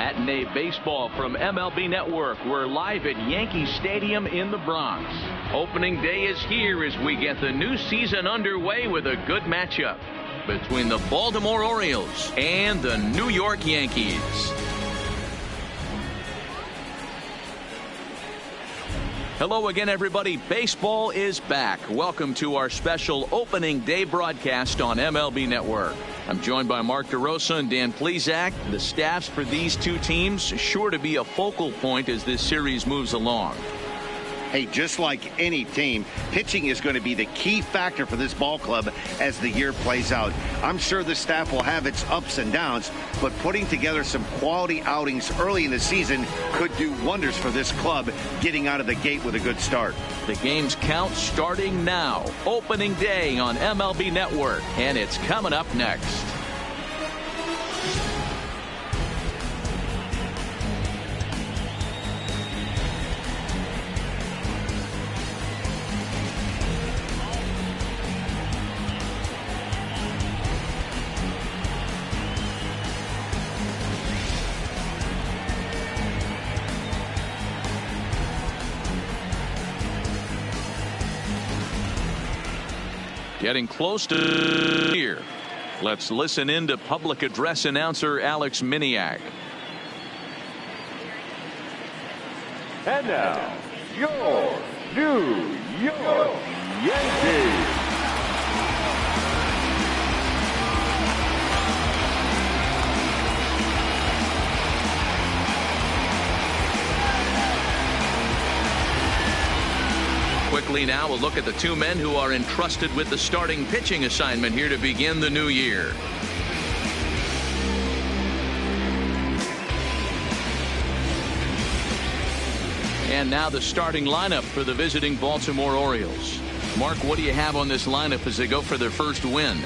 Matinee baseball from MLB Network. We're live at Yankee Stadium in the Bronx. Opening day is here as we get the new season underway with a good matchup between the Baltimore Orioles and the New York Yankees. Hello again, everybody. Baseball is back. Welcome to our special opening day broadcast on MLB Network. I'm joined by Mark DeRosa and Dan Plesac. The staffs for these two teams sure to be a focal point as this series moves along. Hey, just like any team, pitching is going to be the key factor for this ball club as the year plays out. I'm sure the staff will have its ups and downs, but putting together some quality outings early in the season could do wonders for this club getting out of the gate with a good start. The games count starting now. Opening day on MLB Network, and it's coming up next. Getting close to here. Let's listen in to public address announcer Alex Miniak. And now, your New York Yankees. Quickly now, we'll look at the two men who are entrusted with the starting pitching assignment here to begin the new year. And now the starting lineup for the visiting Baltimore Orioles. Mark, what do you have on this lineup as they go for their first win?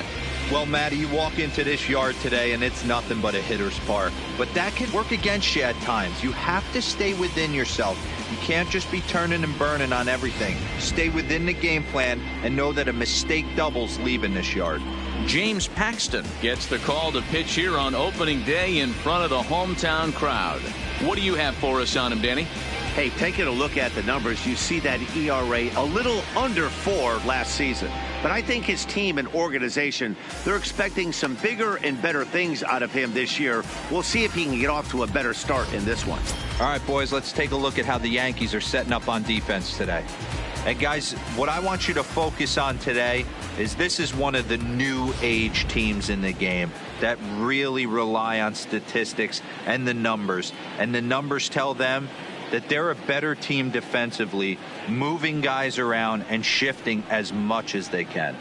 Well, Matty, you walk into this yard today and it's nothing but a hitter's park. But that can work against you at times. You have to stay within yourself. You can't just be turning and burning on everything. Stay within the game plan and know that a mistake doubles leaving this yard. James Paxton gets the call to pitch here on opening day in front of the hometown crowd. What do you have for us on him, Danny? Hey, taking a look at the numbers, you see that ERA a little under 4 last season. But I think his team and organization, they're expecting some bigger and better things out of him this year. We'll see if he can get off to a better start in this one. All right, boys, let's take a look at how the Yankees are setting up on defense today. And guys, what I want you to focus on today is this is one of the new age teams in the game that really rely on statistics and the numbers. And the numbers tell them that they're a better team defensively, moving guys around and shifting as much as they can.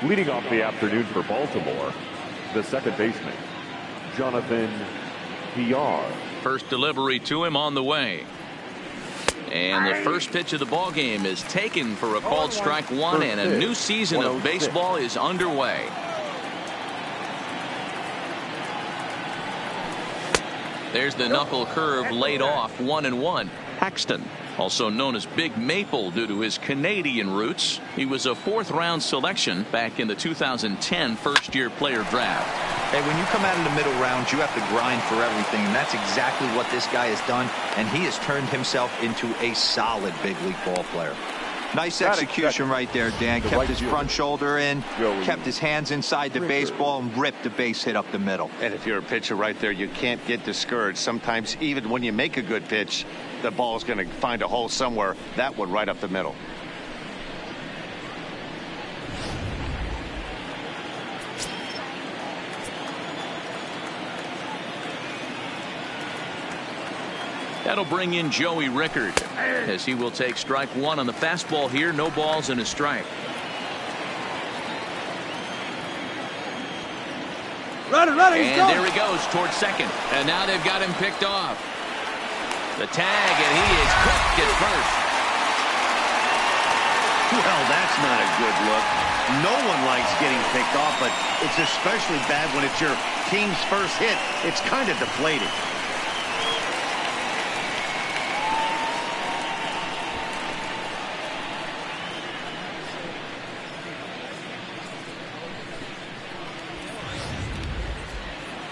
Leading off the afternoon for Baltimore, the second baseman, Jonathan VR. First delivery to him on the way. And the first pitch of the ball game is taken for a called strike one, and a new season of baseball is underway. There's the knuckle curve laid off, 1-1. Paxton, also known as Big Maple due to his Canadian roots. He was a fourth-round selection back in the 2010 first-year player draft. Hey, when you come out of the middle rounds, you have to grind for everything, and that's exactly what this guy has done, and he has turned himself into a solid big league ball player. Nice execution right there, Dan. Kept his front shoulder in, kept his hands inside the baseball, and ripped the base hit up the middle. And if you're a pitcher right there, you can't get discouraged. Sometimes even when you make a good pitch, the ball is going to find a hole somewhere. That one right up the middle. That'll bring in Joey Rickard, as he will take strike one on the fastball here. No balls and a strike. And there he goes towards second. And now they've got him picked off. The tag, and he is cooked at first. Well, that's not a good look. No one likes getting picked off, but it's especially bad when it's your team's first hit. It's kind of deflating.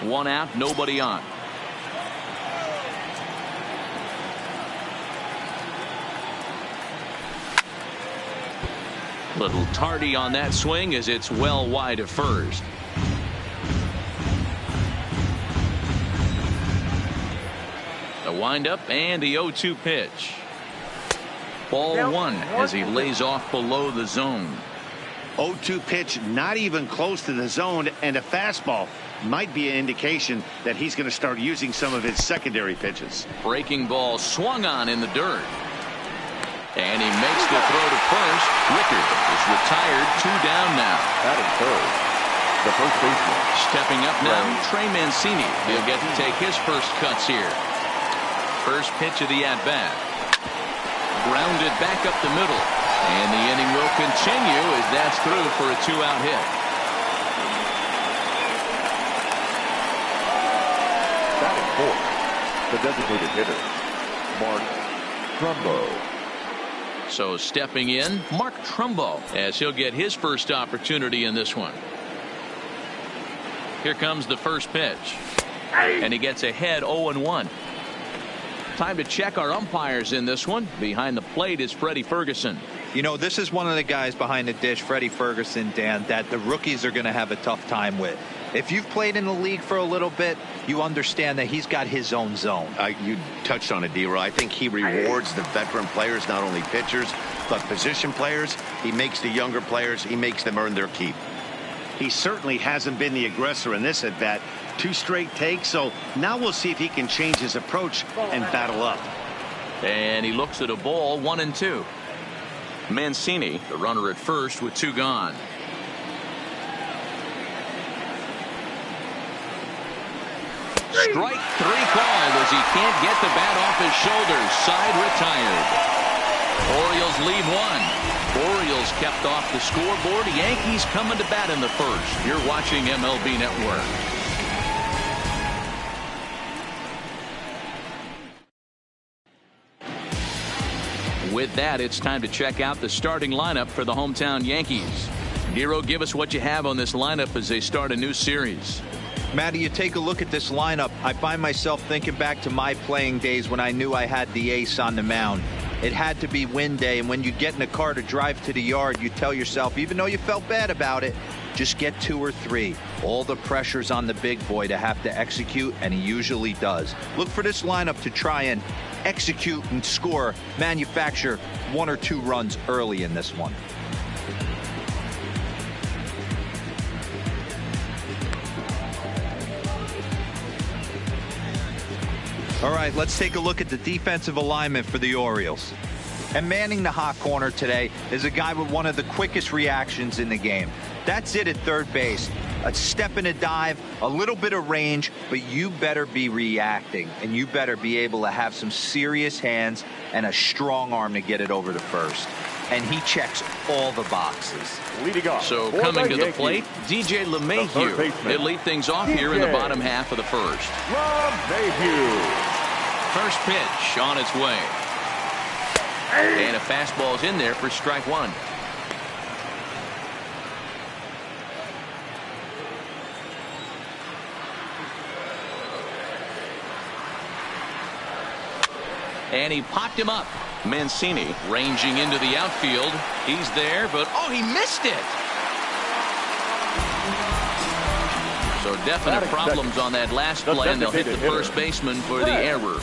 One out, nobody on. Little tardy on that swing as it's well wide of first. The windup and the 0-2 pitch. Ball one as he lays off below the zone. 0-2 pitch, not even close to the zone, and a fastball might be an indication that he's going to start using some of his secondary pitches. Breaking ball swung on in the dirt. And he makes the throw to first. Rickard is retired, 2 down now. Batting third, the first baseman. Stepping up now, Trey Mancini. He'll get to take his first cuts here. First pitch of the at-bat. Grounded back up the middle. And the inning will continue as that's through for a 2-out hit. Batting fourth, the designated hitter, Mark Trumbo. So stepping in, Mark Trumbo, as he'll get his first opportunity in this one. Here comes the first pitch. And he gets ahead 0-1. Time to check our umpires in this one. Behind the plate is Freddie Ferguson. You know, this is one of the guys behind the dish, Freddie Ferguson, Dan, that the rookies are going to have a tough time with. If you've played in the league for a little bit, you understand that he's got his own zone. You touched on it, D-Roy. I think he rewards the veteran players, not only pitchers, but position players. He makes the younger players, he makes them earn their keep. He certainly hasn't been the aggressor in this at-bat. 2 straight takes, so now we'll see if he can change his approach and battle up. And he looks at a ball, 1-2. Mancini, the runner at first with 2 gone. Strike 3 called as he can't get the bat off his shoulders. Side retired. Orioles lead 1. Orioles kept off the scoreboard. Yankees coming to bat in the first. You're watching MLB Network. With that, it's time to check out the starting lineup for the hometown Yankees. Giro, give us what you have on this lineup as they start a new series. Matty, you take a look at this lineup. I find myself thinking back to my playing days when I knew I had the ace on the mound. It had to be win day, and when you get in a car to drive to the yard, you tell yourself, even though you felt bad about it, just get 2 or 3. All the pressure's on the big boy to have to execute, and he usually does. Look for this lineup to try and execute and score, manufacture 1 or 2 runs early in this one. All right, let's take a look at the defensive alignment for the Orioles. And manning the hot corner today is a guy with one of the quickest reactions in the game. That's it at third base. A step and a dive, a little bit of range, but you better be reacting, and you better be able to have some serious hands and a strong arm to get it over to first. And he checks all the boxes. Leading off. So coming to the plate, DJ LeMahieu. He'll lead things off here in the bottom half of the first. LeMahieu. First pitch on its way. And a fastball's in there for strike one. And he popped him up. Mancini ranging into the outfield. He's there, but oh, he missed it. So definite problems on that last play, and they'll hit the first baseman for the error.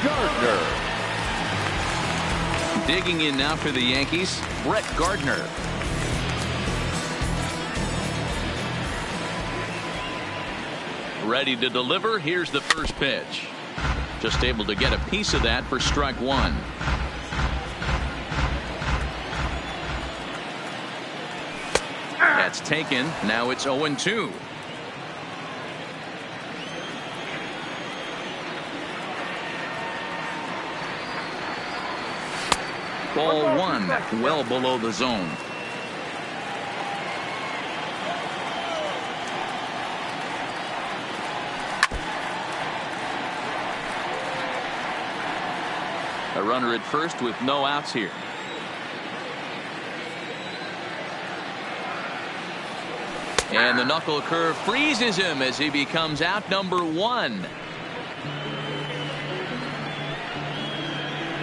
Gardner. Digging in now for the Yankees, Brett Gardner. Ready to deliver. Here's the first pitch. Just able to get a piece of that for strike one. That's taken. Now it's 0-2. Ball one, well below the zone. A runner at first with no outs here. And the knuckle curve freezes him as he becomes out number one.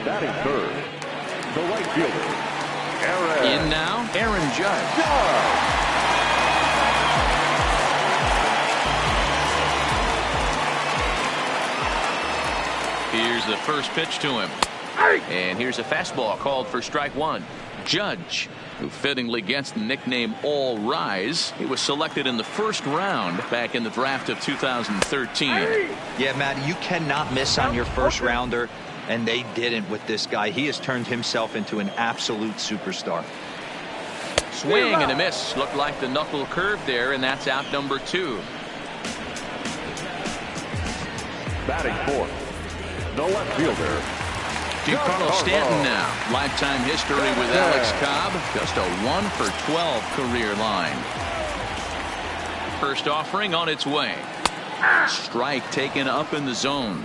Batting third, the right fielder, Aaron. In now, Aaron Judge. Here's the first pitch to him. And here's a fastball called for strike one. Judge, who fittingly gets the nickname All Rise. He was selected in the first round back in the draft of 2013. Yeah, Matt, you cannot miss on your first rounder, and they didn't with this guy. He has turned himself into an absolute superstar. Swing and a miss. Looked like the knuckle curve there, and that's out number two. Batting fourth, the left fielder, Giancarlo Stanton now. Lifetime history with Alex Cobb. Just a 1-for-12 career line. First offering on its way. Strike taken up in the zone.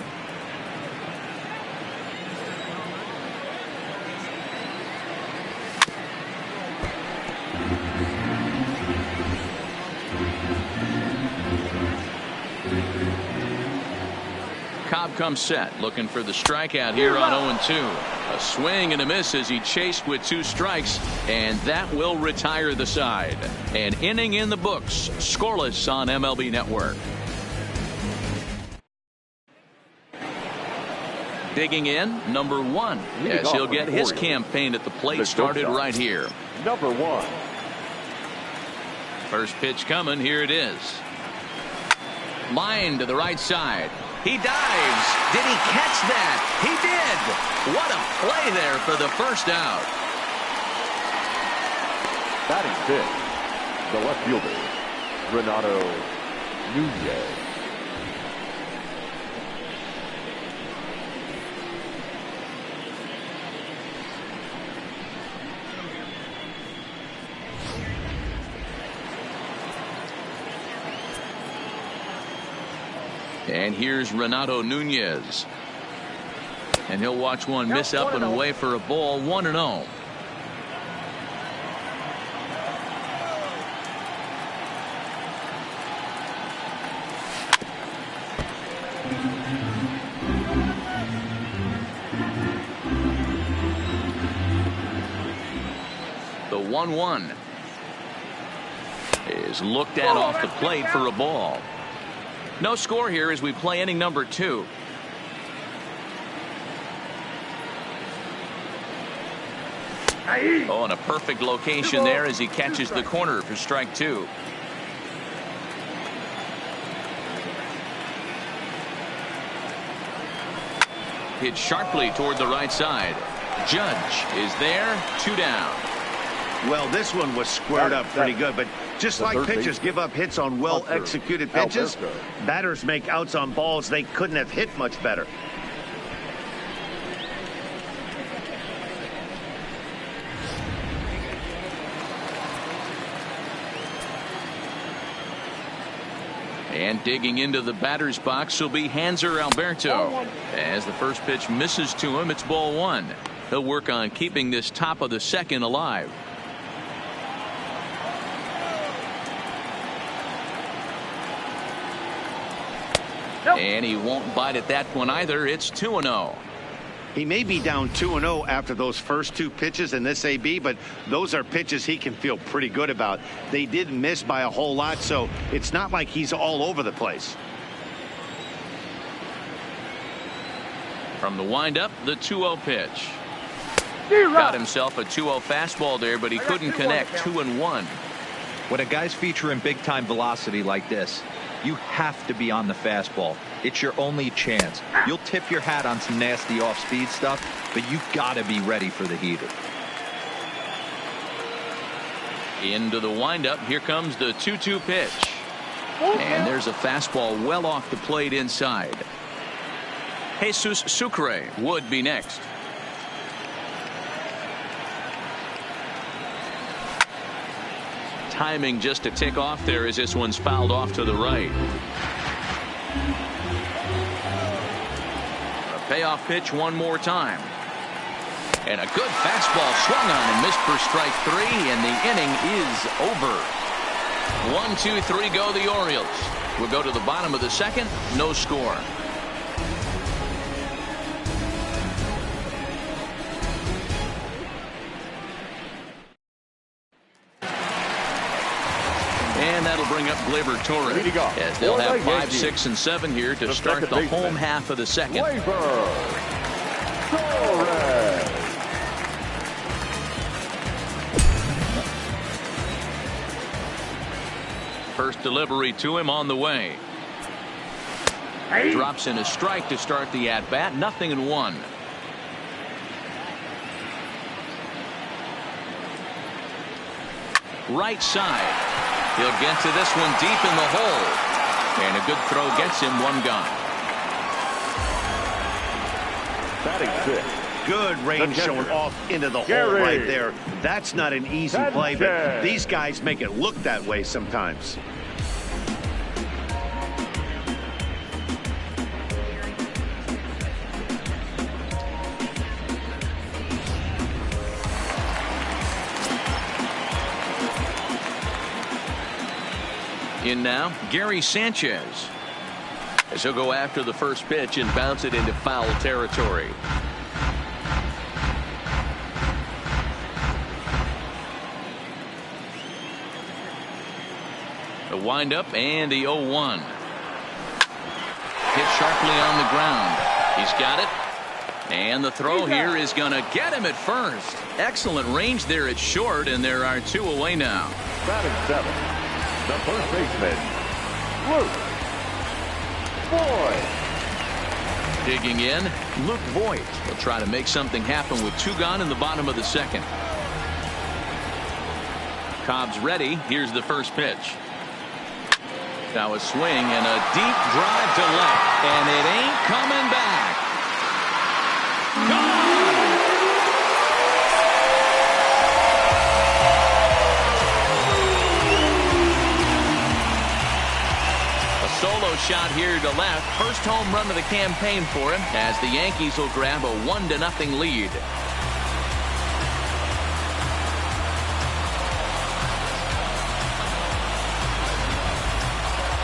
Cobb comes set, looking for the strikeout here on 0-2. A swing and a miss as he chased with two strikes, and that will retire the side. An inning in the books, scoreless on MLB Network. Digging in, number one, as he'll get his campaign at the plate started right here. Number one. First pitch coming, here it is. Line to the right side. He dives. Did he catch that? He did. What a play there for the first out. Batting fifth, the left fielder, Renato Nunez. And here's Renato Nunez. And he'll watch one miss up and away for a ball. 1-0. The 1-1 is looked at off the plate for a ball. No score here as we play inning number two. Oh, and a perfect location there as he catches the corner for strike two. Hit sharply toward the right side. Judge is there, 2 down. Well, this one was squared up pretty good, but just like pitchers give up hits on well-executed pitches, batters make outs on balls they couldn't have hit much better. And digging into the batter's box will be Hanser Alberto. As the first pitch misses to him, it's ball 1. He'll work on keeping this top of the second alive. And he won't bite at that one either. It's 2-0. He may be down 2-0 after those first 2 pitches in this AB, but those are pitches he can feel pretty good about. They did miss by a whole lot, so it's not like he's all over the place. From the windup, the 2-0 pitch. Got himself a 2-0 fastball there, but he couldn't connect. 2-1. When a guy's featuring big-time velocity like this, you have to be on the fastball. It's your only chance. You'll tip your hat on some nasty off-speed stuff, but you gotta be ready for the heater. Into the windup. Here comes the 2-2 pitch. And there's a fastball well off the plate inside. Jesus Sucre would be next. Timing just a tick off there as this one's fouled off to the right. A payoff pitch one more time. And a good fastball swung on and missed for strike 3, and the inning is over. 1, 2, 3 go the Orioles. We'll go to the bottom of the second. No score. And that'll bring up Gleyber Torres, as they'll have 5, 6, and 7 here to start the home half of the second. First delivery to him on the way. Drops in a strike to start the at-bat. 0-1. Right side. He'll get to this one deep in the hole. And a good throw gets him 1 gone. Batting 6. Good range showing off into the hole right there. That's not an easy play, but these guys make it look that way sometimes. In now, Gary Sanchez, as he'll go after the first pitch and bounce it into foul territory. The windup and the 0-1. Hit sharply on the ground. He's got it. And the throw here is going to get him at first. Excellent range there at short, and there are 2 away now. Batting 7. The first baseman, Luke Voigt. Digging in, Luke Voigt will try to make something happen with 2 gone in the bottom of the second. Cobb's ready. Here's the first pitch. Now a swing and a deep drive to left, and it ain't coming back. Gone! Solo shot here to left. First home run of the campaign for him, as the Yankees will grab a 1-0 lead.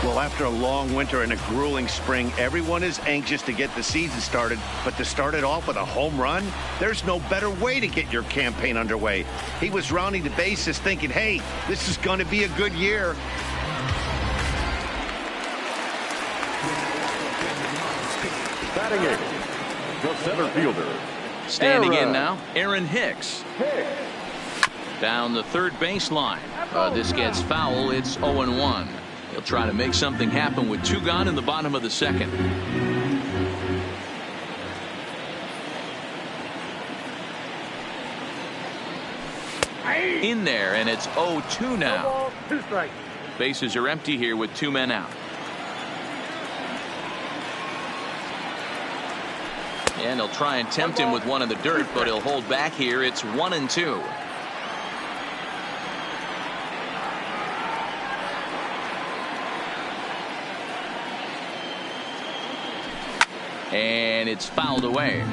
Well, after a long winter and a grueling spring, everyone is anxious to get the season started, but to start it off with a home run, there's no better way to get your campaign underway. He was rounding the bases thinking, hey, this is going to be a good year. Batting 8, the center fielder. Standing in now, Aaron Hicks. Down the third baseline. This gets foul. It's 0-1. He'll try to make something happen with 2 gone in the bottom of the second. in there, and it's 0-2 now. Bases are empty here with 2 men out. And they'll try and tempt him with one in the dirt, but he'll hold back here. It's 1-2. And it's fouled away.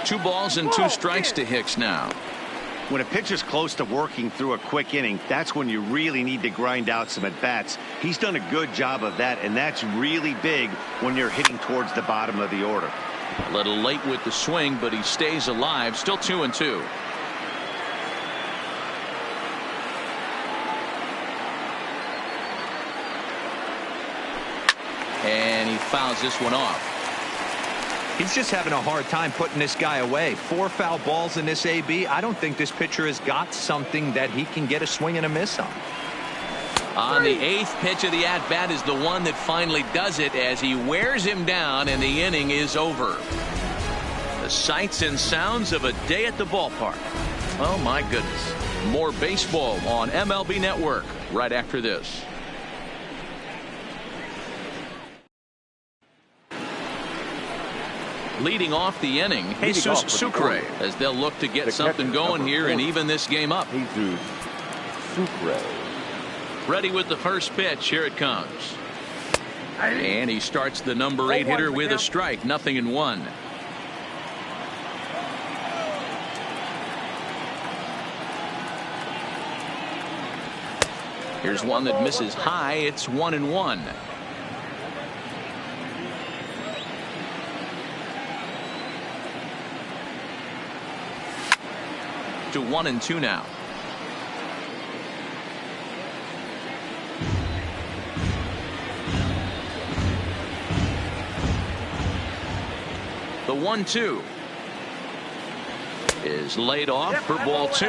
Two balls and 2 strikes to Hicks now. When a pitcher's close to working through a quick inning, that's when you really need to grind out some at-bats. He's done a good job of that, and that's really big when you're hitting towards the bottom of the order. A little late with the swing, but he stays alive. Still 2-2. And he fouls this one off. He's just having a hard time putting this guy away. 4 foul balls in this AB. I don't think this pitcher has got something that he can get a swing and a miss on. On the 8th pitch of the at-bat is the one that finally does it as he wears him down, and the inning is over. The sights and sounds of a day at the ballpark. Oh, my goodness. More baseball on MLB Network right after this. Leading off the inning, Jesus Sucre, as they'll look to get something going here and even this game up. Jesus Sucre. Ready with the first pitch. Here it comes. And he starts the number 8 hitter with a strike. 0-1. Here's one that misses high. It's 1-1. To 1-2 now. The 1-2 is laid off for ball 2.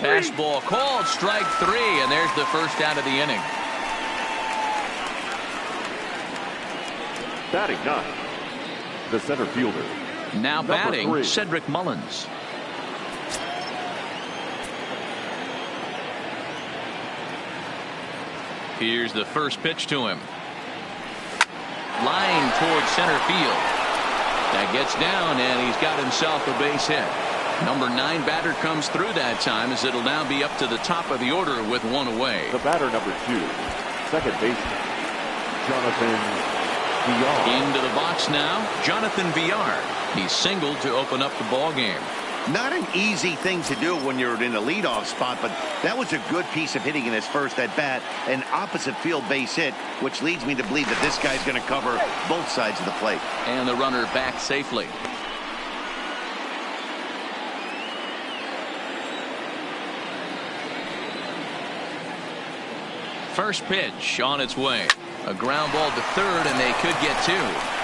Fastball called, strike 3, and there's the first out of the inning. Batting 9, the center fielder. Now batting, 3. Cedric Mullins. Here's the first pitch to him. Line towards center field. That gets down, and he's got himself a base hit. Number 9 batter comes through that time, as it'll now be up to the top of the order with 1 away. The batter number 2, second baseman, Jonathan Villar. Into the box now, Jonathan Villar. He's singled to open up the ball game. Not an easy thing to do when you're in a leadoff spot, but that was a good piece of hitting in his first at bat, an opposite field base hit, which leads me to believe that this guy's going to cover both sides of the plate. And the runner back safely. First pitch on its way. A ground ball to third, and they could get 2.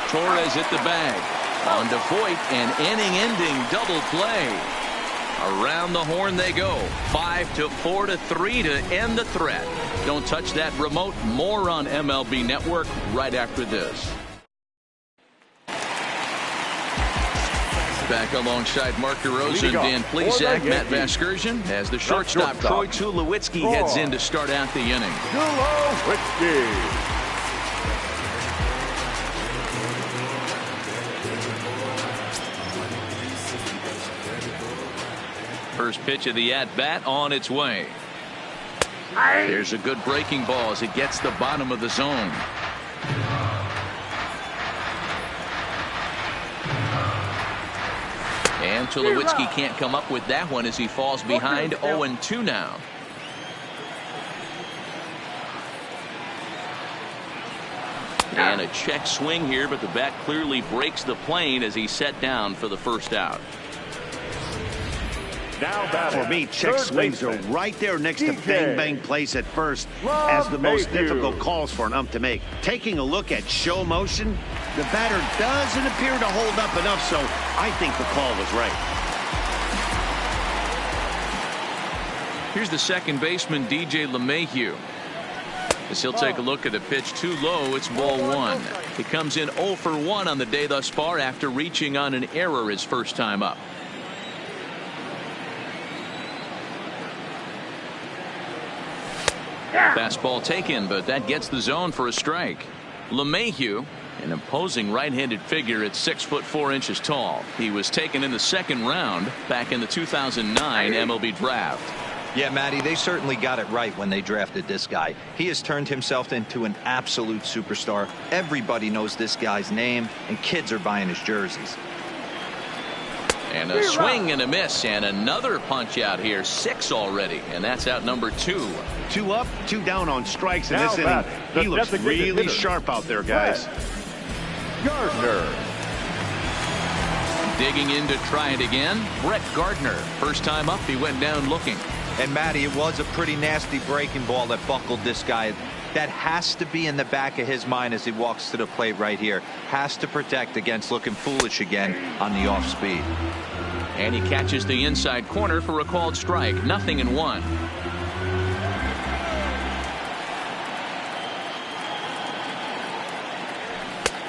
Torres hit the bag. On to Voit, an inning-ending double play. Around the horn they go. 5-4 to 3 to end the threat. Don't touch that remote. More on MLB Network right after this. Back alongside Mark DeRosa and Dan Plesac, Matt Vasgersian, as the shortstop Troy Tulowitzki heads in to start out the inning. Tulowitzki. First pitch of the at-bat on its way. There's a good breaking ball as it gets the bottom of the zone. And Tulowitzki can't come up with that one as he falls behind. 0-2 now. And a check swing here, but the bat clearly breaks the plane as he's set down for the first out. Now for me, check swings are right there next to bang-bang plays at first as the most difficult calls for an ump to make. Taking a look at show motion, The batter doesn't appear to hold up enough, so I think the call was right. Here's the second baseman, DJ LeMahieu. As he'll take a look at a pitch too low, it's ball one. He comes in 0 for 1 on the day thus far after reaching on an error his first time up. Fastball taken, but that gets the zone for a strike. LeMahieu, an imposing right-handed figure at 6'4" tall. He was taken in the second round back in the 2009 MLB draft. Yeah, Matty, they certainly got it right when they drafted this guy. He has turned himself into an absolute superstar. Everybody knows this guy's name, and kids are buying his jerseys. And a swing and a miss, and another punch out here. 6 already, and that's out number 2. 2 up, 2 down on strikes in this inning. He looks really sharp out there, guys. Gardner. Digging in to try it again, Brett Gardner. First time up, he went down looking. And Matty, it was a pretty nasty breaking ball that buckled this guy. That has to be in the back of his mind as he walks to the plate right here. Has to protect against looking foolish again on the off speed. And he catches the inside corner for a called strike. 0-1.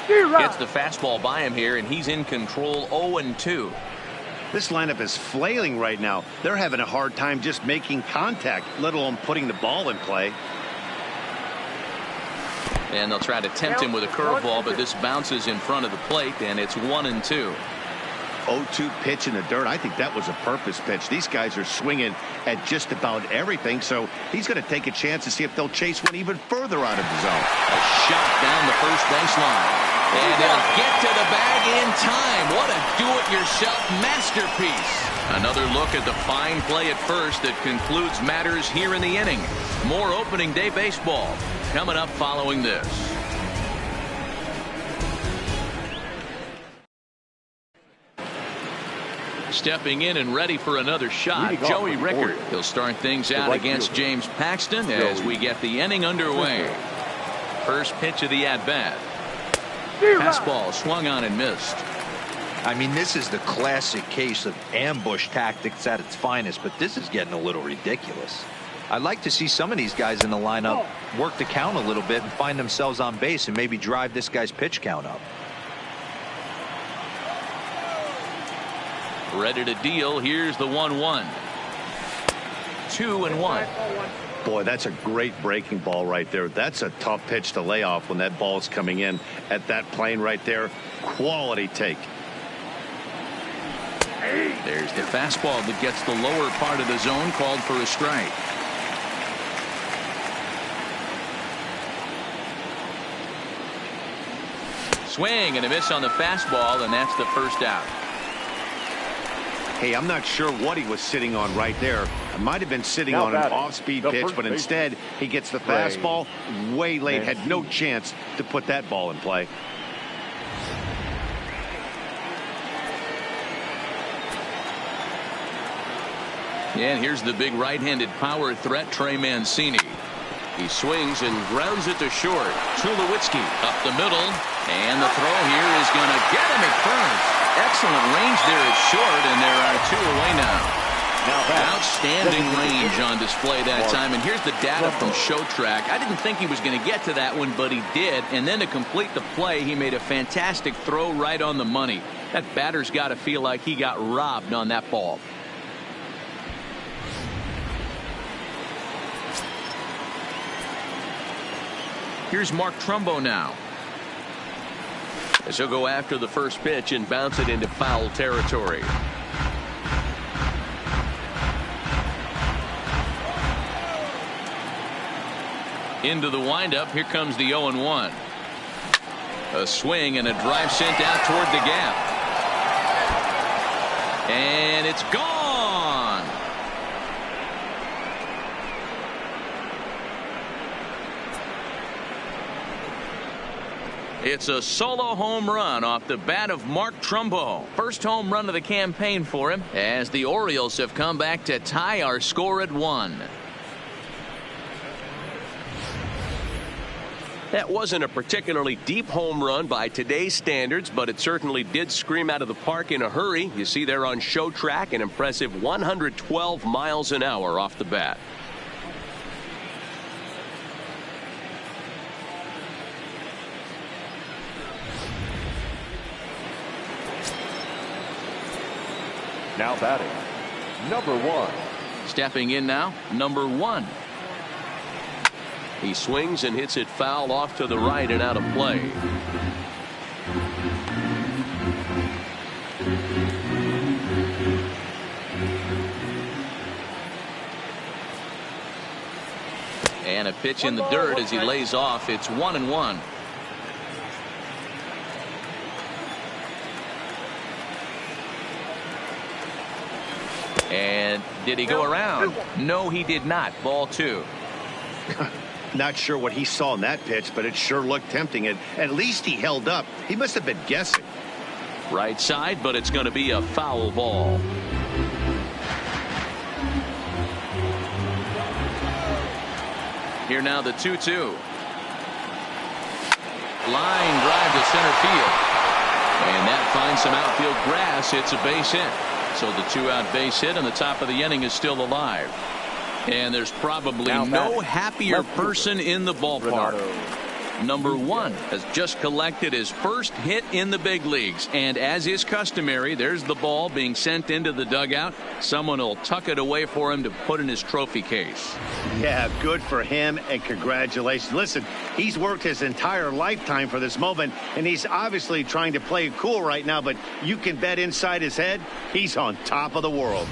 Gets the fastball by him here, and he's in control. 0-2. This lineup is flailing right now. They're having a hard time just making contact, let alone putting the ball in play. And they'll try to tempt him with a curveball, but this bounces in front of the plate, and it's 1-2. 0-2 pitch in the dirt. I think that was a purpose pitch. These guys are swinging at just about everything, so he's going to take a chance to see if they'll chase one even further out of the zone. A shot down the first baseline. And he'll get to the bag in time. What a do-it-yourself masterpiece. Another look at the fine play at first that concludes matters here in the inning. More opening day baseball coming up following this. Stepping in and ready for another shot, Joey Rickard. He'll start things out against James Paxton as we get the inning underway. First pitch of the at-bat. Fastball swung on and missed. I mean, this is the classic case of ambush tactics at its finest, but this is getting a little ridiculous. I'd like to see some of these guys in the lineup work the count a little bit and find themselves on base and maybe drive this guy's pitch count up. Ready to deal. Here's the 1-1. 2-1. Boy, that's a great breaking ball right there. That's a tough pitch to lay off when that ball's coming in at that plane right there. Quality take. There's the fastball that gets the lower part of the zone, called for a strike. Swing and a miss on the fastball, and that's the first out. Hey, I'm not sure what he was sitting on right there. It might have been sitting on an off-speed pitch, but instead he gets the fastball way late. Had no chance to put that ball in play. And here's the big right-handed power threat, Trey Mancini. He swings and grounds it to short. Tulowitzki up the middle, and the throw here is going to get him at first. Excellent range there at short, and there are 2 away now. Outstanding range on display that time. And here's the data from ShowTrack. I didn't think he was going to get to that one, but he did. And then to complete the play, he made a fantastic throw right on the money. That batter's got to feel like he got robbed on that ball. Here's Mark Trumbo now, as he'll go after the first pitch and bounce it into foul territory. Into the windup. Here comes the 0-1. A swing and a drive sent out toward the gap. And it's gone. It's a solo home run off the bat of Mark Trumbo. First home run of the campaign for him, as the Orioles have come back to tie our score at 1. That wasn't a particularly deep home run by today's standards, but it certainly did scream out of the park in a hurry. You see there on show track an impressive 112 miles an hour off the bat. Now batting, number 1. Stepping in now, number 1. He swings and hits it foul off to the right and out of play. And a pitch in the dirt as he lays off. It's 1-1. And did he go around? No, he did not. Ball 2. Not sure what he saw in that pitch, but it sure looked tempting. And at least he held up. He must have been guessing. Right side, but it's going to be a foul ball. Here now the 2-2. Line drive to center field. And that finds some outfield grass. It's a base hit. So the 2-out base hit and the top of the inning is still alive. And there's probably no happier person in the ballpark. Number 1 has just collected his first hit in the big leagues. And as is customary, there's the ball being sent into the dugout. Someone will tuck it away for him to put in his trophy case. Yeah, good for him and congratulations. Listen, he's worked his entire lifetime for this moment, and he's obviously trying to play it cool right now, but you can bet inside his head, he's on top of the world.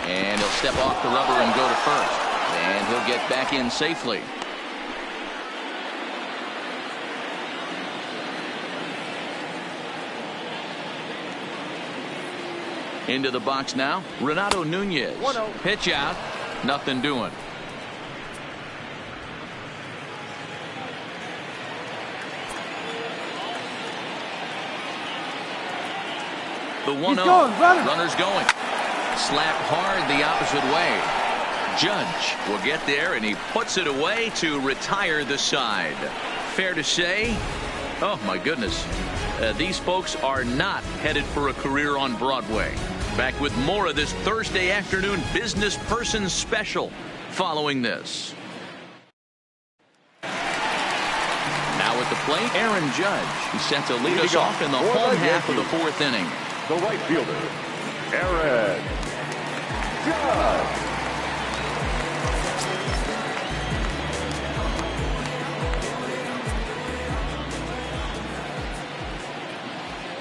And he'll step off the rubber and go to first. And he'll get back in safely. Into the box now, Renato Nunez. Pitch out, nothing doing. The 1-0. Runners going. Slap hard the opposite way. Judge will get there, and he puts it away to retire the side. Fair to say, oh my goodness, these folks are not headed for a career on Broadway. Back with more of this Thursday afternoon Business Person Special following this. Now at the plate, Aaron Judge. He's set to lead us off in the home half of the 4th inning. The right fielder, Aaron Judge.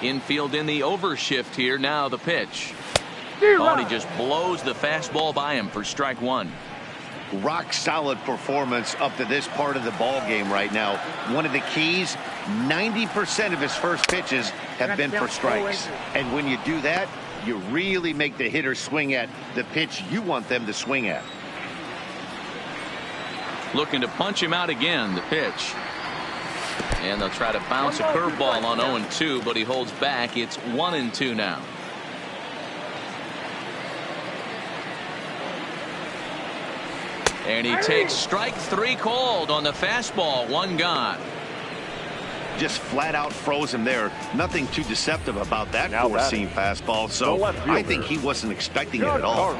Infield in the overshift here. Now the pitch. Oh, and he just blows the fastball by him for strike 1. Rock solid performance up to this part of the ball game right now. One of the keys, 90% of his first pitches have been for strikes. And when you do that, you really make the hitter swing at the pitch you want them to swing at. Looking to punch him out again. The pitch. And they'll try to bounce a curveball on 0-2, but he holds back. It's 1-2 now. And he takes strike 3 called on the fastball. 1 gone. Just flat out froze him there. Nothing too deceptive about that four-seam fastball. So I think he wasn't expecting it at all.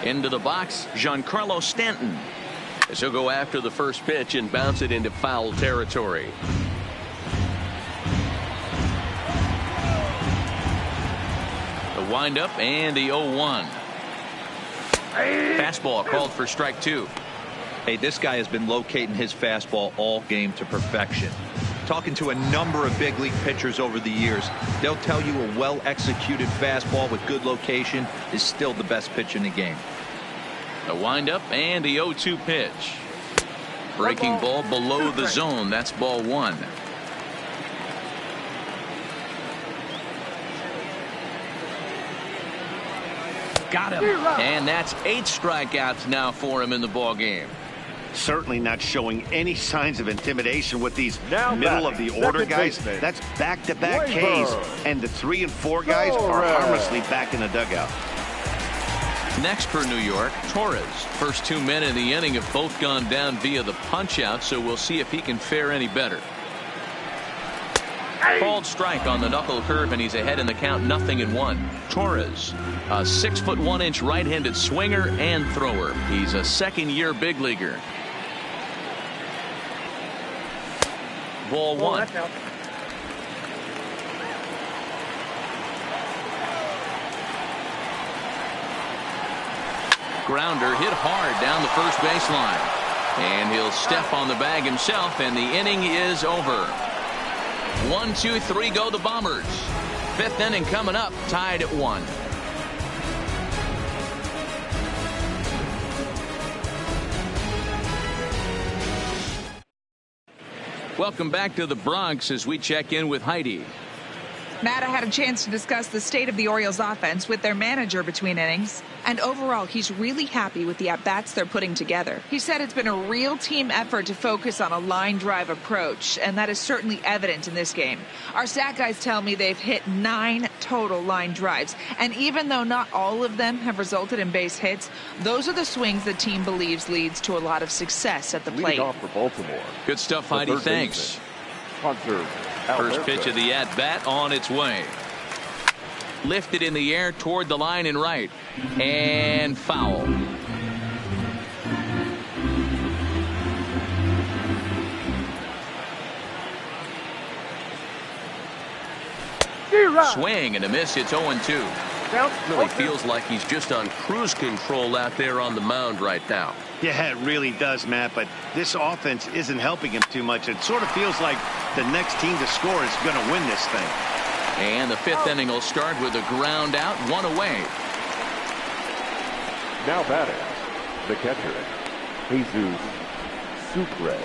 Into the box, Giancarlo Stanton. As he'll go after the first pitch and bounce it into foul territory. The windup and the 0-1. Fastball called for strike 2. Hey, this guy has been locating his fastball all game to perfection. Talking to a number of big league pitchers over the years, they'll tell you a well-executed fastball with good location is still the best pitch in the game. The windup and the 0-2 pitch. Breaking ball below the zone. That's ball 1. Got him. And that's 8 strikeouts now for him in the ball game. Certainly not showing any signs of intimidation with these Now middle of the order guys. baseman. That's back-to-back Waiver. Ks. And the 3 and 4 guys are harmlessly back in the dugout. Next for New York, Torres. First 2 men in the inning have both gone down via the punch-out, so we'll see if he can fare any better. Called strike on the knuckle curve, and he's ahead in the count, 0-1. Torres, a 6'1" right-handed swinger and thrower. He's a second-year big leaguer. Ball 1. Grounder hit hard down the first baseline. And he'll step on the bag himself, and the inning is over. 1, 2, 3 go the Bombers. 5th inning coming up, tied at 1. Welcome back to the Bronx as we check in with Heidi. Matt, I had a chance to discuss the state of the Orioles offense with their manager between innings. And overall, he's really happy with the at-bats they're putting together. He said it's been a real team effort to focus on a line drive approach, and that is certainly evident in this game. Our stat guys tell me they've hit 9 total line drives. And even though not all of them have resulted in base hits, those are the swings the team believes leads to a lot of success at the plate. Leading off for Baltimore. Good stuff, Heidi. Thanks. First pitch of the at-bat on its way. Lifted in the air toward the line and right. And foul. Swing and a miss. It's 0-2. Really feels like he's just on cruise control out there on the mound right now. Yeah, it really does, Matt, but this offense isn't helping him too much. It sort of feels like the next team to score is going to win this thing. And the 5th inning will start with a ground out, 1 away. Now batting, the catcher, Jesus Sucre.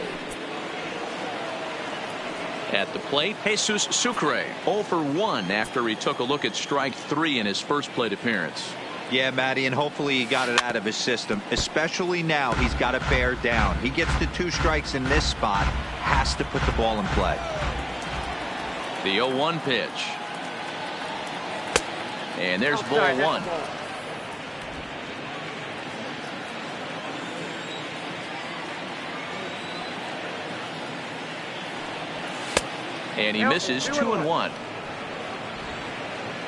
At the plate, Jesus Sucre, 0 for 1 after he took a look at strike 3 in his first plate appearance. Yeah, Matty, and hopefully he got it out of his system, especially now he's got to bear down. He gets the 2 strikes in this spot, has to put the ball in play. The 0-1 pitch. And there's ball 1. And he misses 2-1.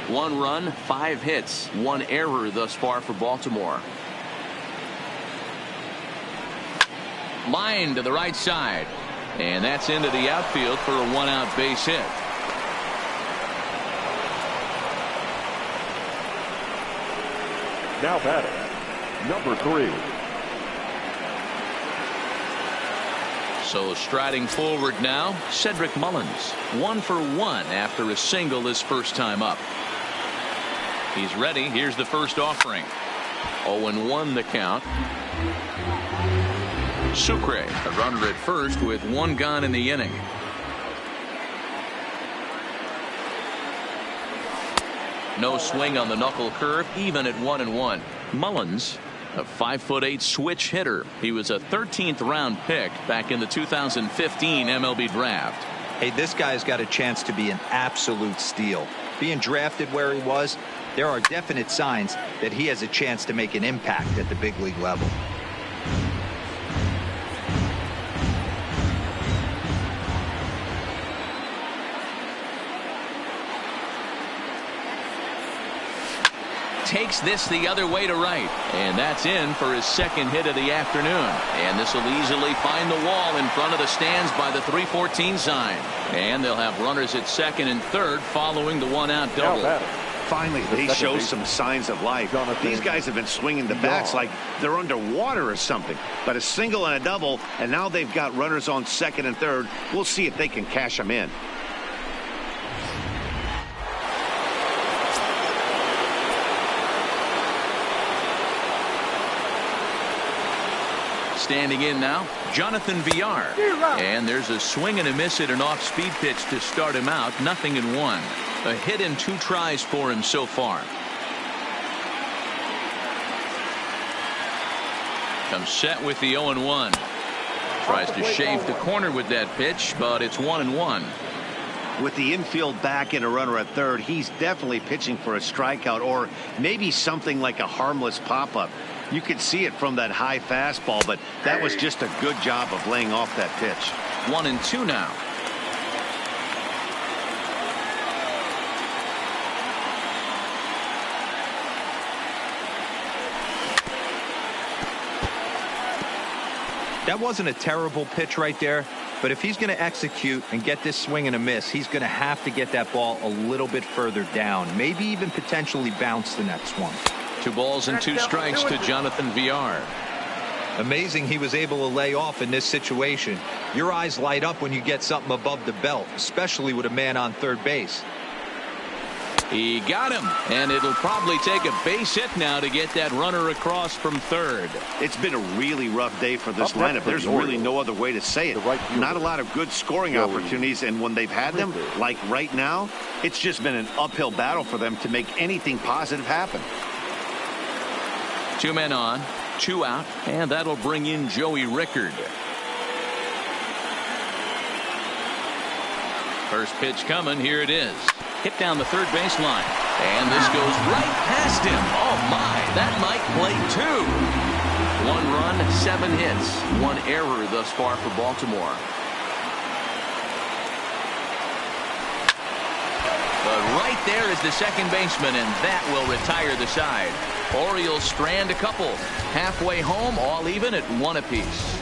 1 run, 5 hits, 1 error thus far for Baltimore. Line to the right side. And that's into the outfield for a 1-out base hit. Now batting, number 3. So striding forward now, Cedric Mullins. 1 for 1 after a single his first time up. He's ready. Here's the first offering. 0-1 the count. Sucre, a runner at first with 1 gone in the inning. No swing on the knuckle curve, even at 1-1. Mullins, a 5'8" switch hitter. He was a 13th round pick back in the 2015 MLB draft. Hey, this guy's got a chance to be an absolute steal. Being drafted where he was, there are definite signs that he has a chance to make an impact at the big league level. Takes this the other way to right, and that's in for his second hit of the afternoon. And this will easily find the wall in front of the stands by the 314 sign. And they'll have runners at second and third following the 1-out double. Finally, they show some signs of life. These guys have been swinging the bats like they're underwater or something. But a single and a double, and now they've got runners on second and third. We'll see if they can cash them in. Standing in now, Jonathan Villar. And there's a swing and a miss at an off-speed pitch to start him out. 0-1. A hit and 2 tries for him so far. Comes set with the 0-1. Tries to shave the corner with that pitch, but it's 1-1. With the infield back and a runner at third, he's definitely pitching for a strikeout or maybe something like a harmless pop-up. You could see it from that high fastball, but that was just a good job of laying off that pitch. 1-2 now. That wasn't a terrible pitch right there, but if he's going to execute and get this swing and a miss, he's going to have to get that ball a little bit further down, maybe even potentially bounce the next one. 2 balls and 2 strikes to Jonathan Villar. Amazing he was able to lay off in this situation. Your eyes light up when you get something above the belt, especially with a man on third base. He got him, and it'll probably take a base hit now to get that runner across from third. It's been a really rough day for this lineup. There's really no other way to say it. Not a lot of good scoring opportunities, and when they've had them, like right now, it's just been an uphill battle for them to make anything positive happen. 2 men on, 2 out, and that'll bring in Joey Rickard. First pitch coming. Here it is. Hit down the third baseline. And this goes right past him. Oh, my. That might play 2. 1 run, 7 hits. 1 error thus far for Baltimore. But right there is the second baseman, and that will retire the side. Orioles strand a couple. Halfway home, all even at 1 apiece.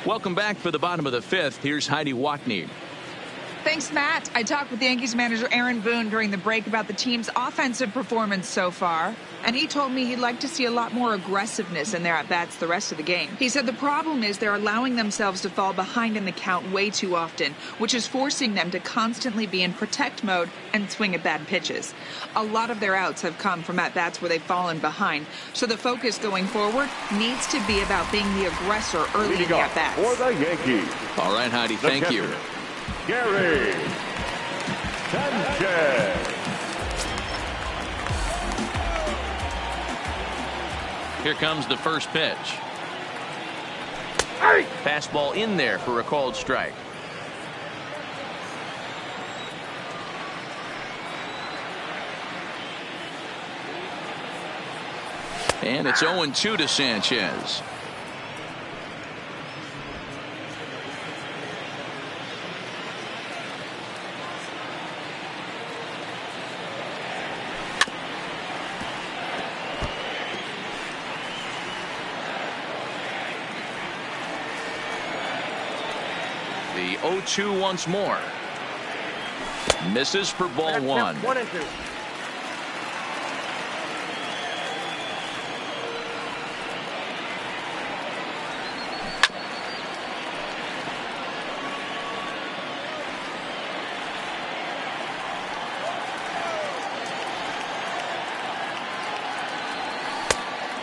Welcome back for the bottom of the 5th. Here's Heidi Watney. Thanks, Matt. I talked with Yankees manager Aaron Boone during the break about the team's offensive performance so far, and he told me he'd like to see a lot more aggressiveness in their at-bats the rest of the game. He said the problem is they're allowing themselves to fall behind in the count way too often, which is forcing them to constantly be in protect mode and swing at bad pitches. A lot of their outs have come from at-bats where they've fallen behind, so the focus going forward needs to be about being the aggressor early in the at-bats. For the Yankees. All right, Heidi, thank you. Gary Sanchez. Here comes the first pitch. Fastball in there for a called strike. And it's 0-2 to Sanchez. The 0-2 once more. Misses for ball 1. 1-2.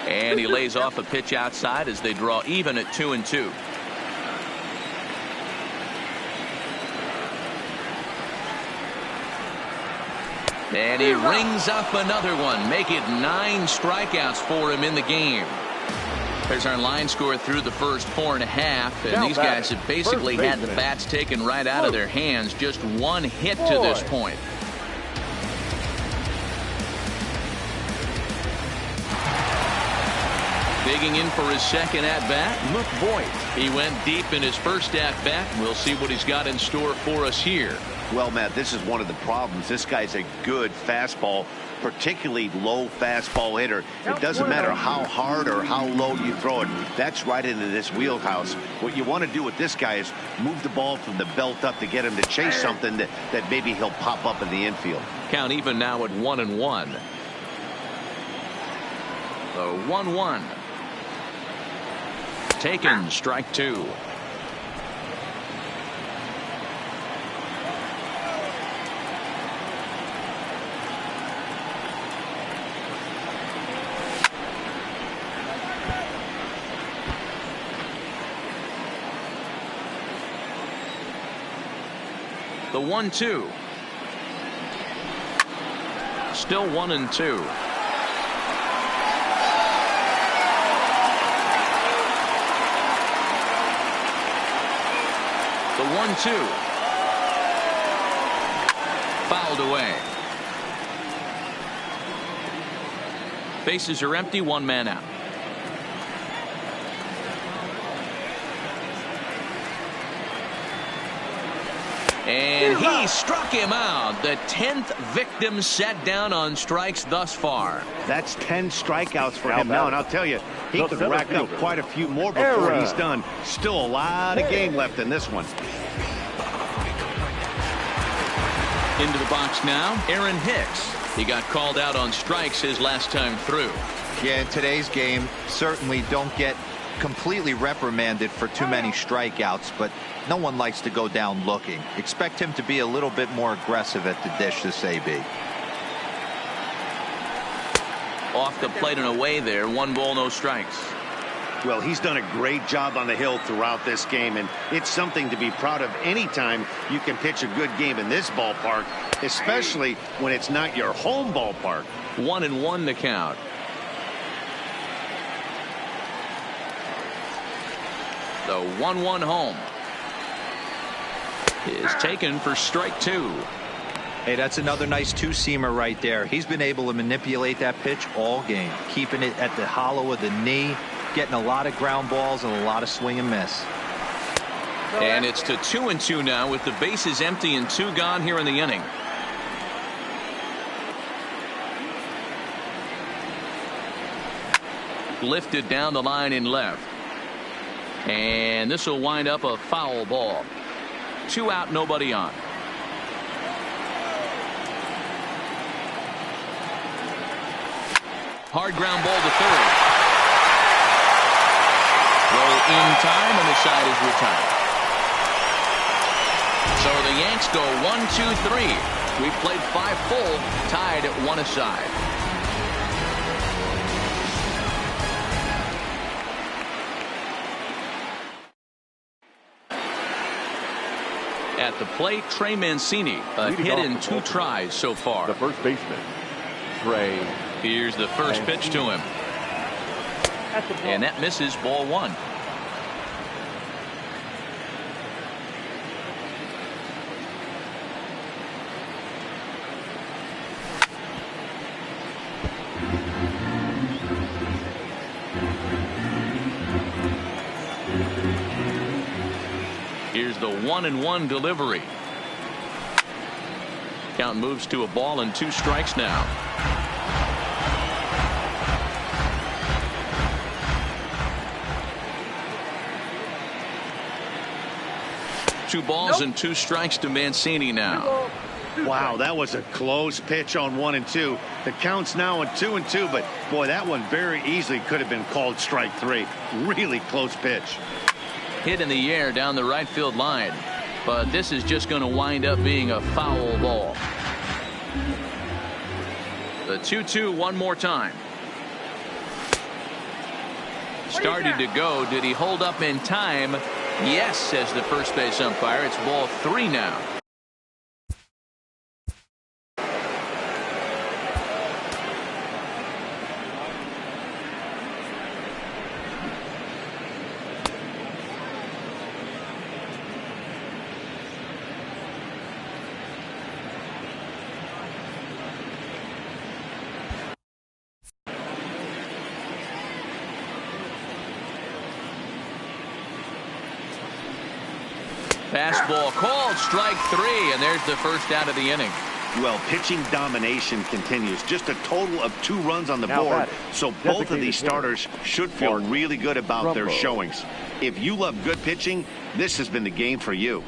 And he lays off a pitch outside as they draw even at 2-2. And he rings up another one. Make it 9 strikeouts for him in the game. There's our line score through the first 4.5. And these guys have basically had the bats taken right out of their hands. Just 1 hit to this point. Digging in for his second at-bat, Luke Voigt. He went deep in his first at-bat. We'll see what he's got in store for us here. Well, Matt, this is one of the problems. This guy's a good fastball, particularly low fastball hitter. It doesn't matter how hard or how low you throw it. That's right into this wheelhouse. What you want to do with this guy is move the ball from the belt up to get him to chase something that maybe he'll pop up in the infield. Count even now at 1-1. The 1-1. Taken, strike 2. The 1-2. Still 1-2. The 1-2. Fouled away. Bases are empty, one man out. And he struck him out. The 10th victim set down on strikes thus far. That's 10 strikeouts for him now, and I'll tell you, he could rack up quite a few more before he's done. Still a lot of game left in this one. Into the box now, Aaron Hicks. He got called out on strikes his last time through. Yeah, in today's game, certainly don't get completely reprimanded for too many strikeouts, but no one likes to go down looking. Expect him to be a little bit more aggressive at the dish this AB. Off the plate and away there. 1 ball, no strikes. Well, he's done a great job on the hill throughout this game, and it's something to be proud of anytime you can pitch a good game in this ballpark, especially when it's not your home ballpark. 1-1 the count. The 1-1 home is taken for strike 2. Hey, that's another nice two-seamer right there. He's been able to manipulate that pitch all game, keeping it at the hollow of the knee, getting a lot of ground balls and a lot of swing and miss. And it's to 2-2 now with the bases empty and 2 gone here in the inning. Lifted down the line in left. And this will wind up a foul ball. 2 out, nobody on. Hard ground ball to third. Throw in time, and the side is retired. So the Yanks go 1-2-3. We've played 5 full, tied at 1 aside. At the plate, Trey Mancini, a hit in 2 tries so far. The first baseman, Trey. Here's the first pitch to him. And that misses, ball 1. Here's the 1-1 delivery. Count moves to a ball and 2 strikes now. Two balls and 2 strikes to Mancini now. Wow, that was a close pitch on 1 and 2. The count's now on 2 and 2, but boy, that one very easily could have been called strike 3. Really close pitch. Hit in the air down the right field line, but this is just going to wind up being a foul ball. The 2-2 one more time. Started to go. Did he hold up in time? Yes, says the first base umpire. It's ball 3 now. Fastball called, strike 3, and there's the first out of the inning. Well, pitching domination continues. Just a total of 2 runs on the board. So both of these starters should feel really good about their showings. If you love good pitching, this has been the game for you.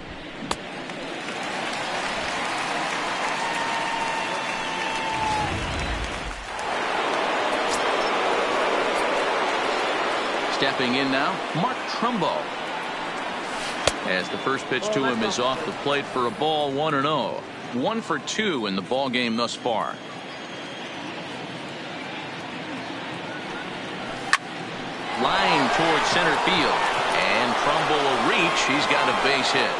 Stepping in now, Mark Trumbo. As the first pitch to him is off the plate for a ball, 1-0. 1 for 2 in the ball game thus far. Line towards center field, and Trumbo will reach. He's got a base hit.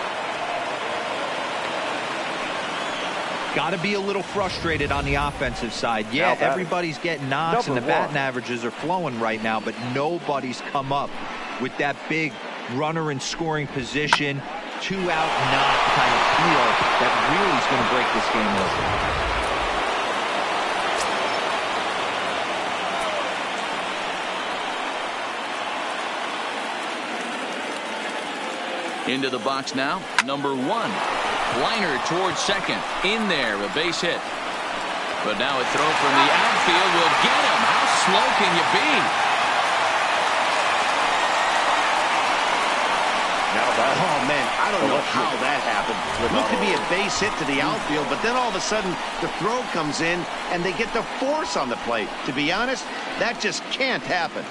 Got to be a little frustrated on the offensive side. Yeah, everybody's getting knocks and the batting averages are flowing right now, but nobody's come up with that big runner in scoring position, 2-out knock kind of feel that really is going to break this game open. Into the box now, number 1. Liner towards second. In there, a base hit. But now a throw from the outfield will get him. How slow can you be? Oh, man, I don't know how that happened. Looked to be a base hit to the outfield, but then all of a sudden the throw comes in and they get the force on the plate. To be honest, that just can't happen.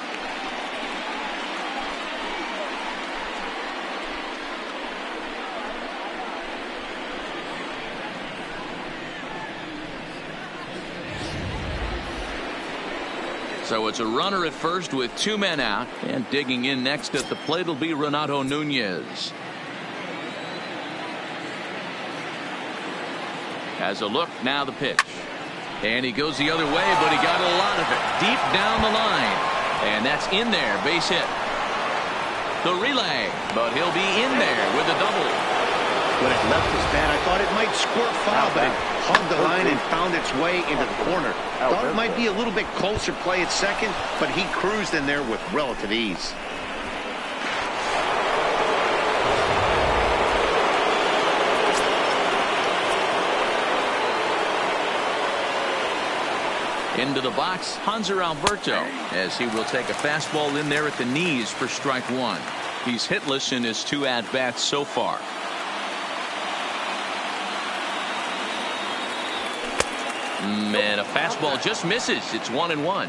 So it's a runner at first with 2 men out, and digging in next at the plate will be Renato Nunez. Has a look, now the pitch. And he goes the other way, but he got a lot of it deep down the line. And that's in there, base hit. The relay, but he'll be in there with a double. When it left his bat, I thought it might squirt foul, but it hugged the line and found its way into the corner. Thought it might be a little bit closer play at second, but he cruised in there with relative ease. Into the box, Hanser Alberto, as he will take a fastball in there at the knees for strike 1. He's hitless in his 2 at-bats so far. And a fastball just misses. It's 1-1.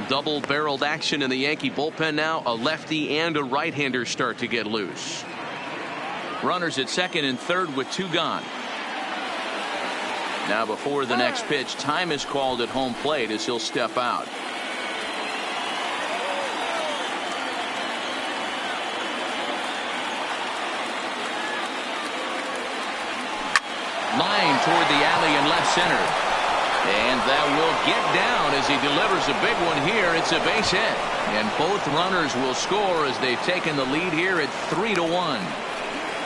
Double-barreled action in the Yankee bullpen now. A lefty and a right-hander start to get loose. Runners at second and third with 2 gone. Now before the next pitch, time is called at home plate as he'll step out. Line toward the alley in left center. And that will get down as he delivers a big one here. It's a base hit. And both runners will score as they've taken the lead here at 3-1.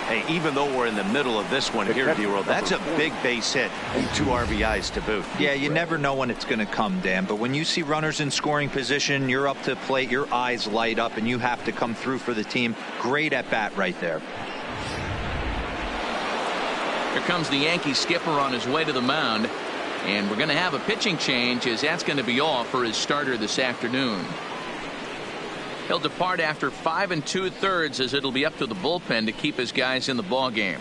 Hey, even though we're in the middle of this one here, D-World, that's a big base hit and 2 RBIs to boot. Yeah, you never know when it's going to come, Dan. But when you see runners in scoring position, you're up to the plate, your eyes light up, and you have to come through for the team. Great at bat right there. Here comes the Yankee skipper on his way to the mound. And we're going to have a pitching change as that's going to be all for his starter this afternoon. He'll depart after 5 2/3 as it'll be up to the bullpen to keep his guys in the ball game.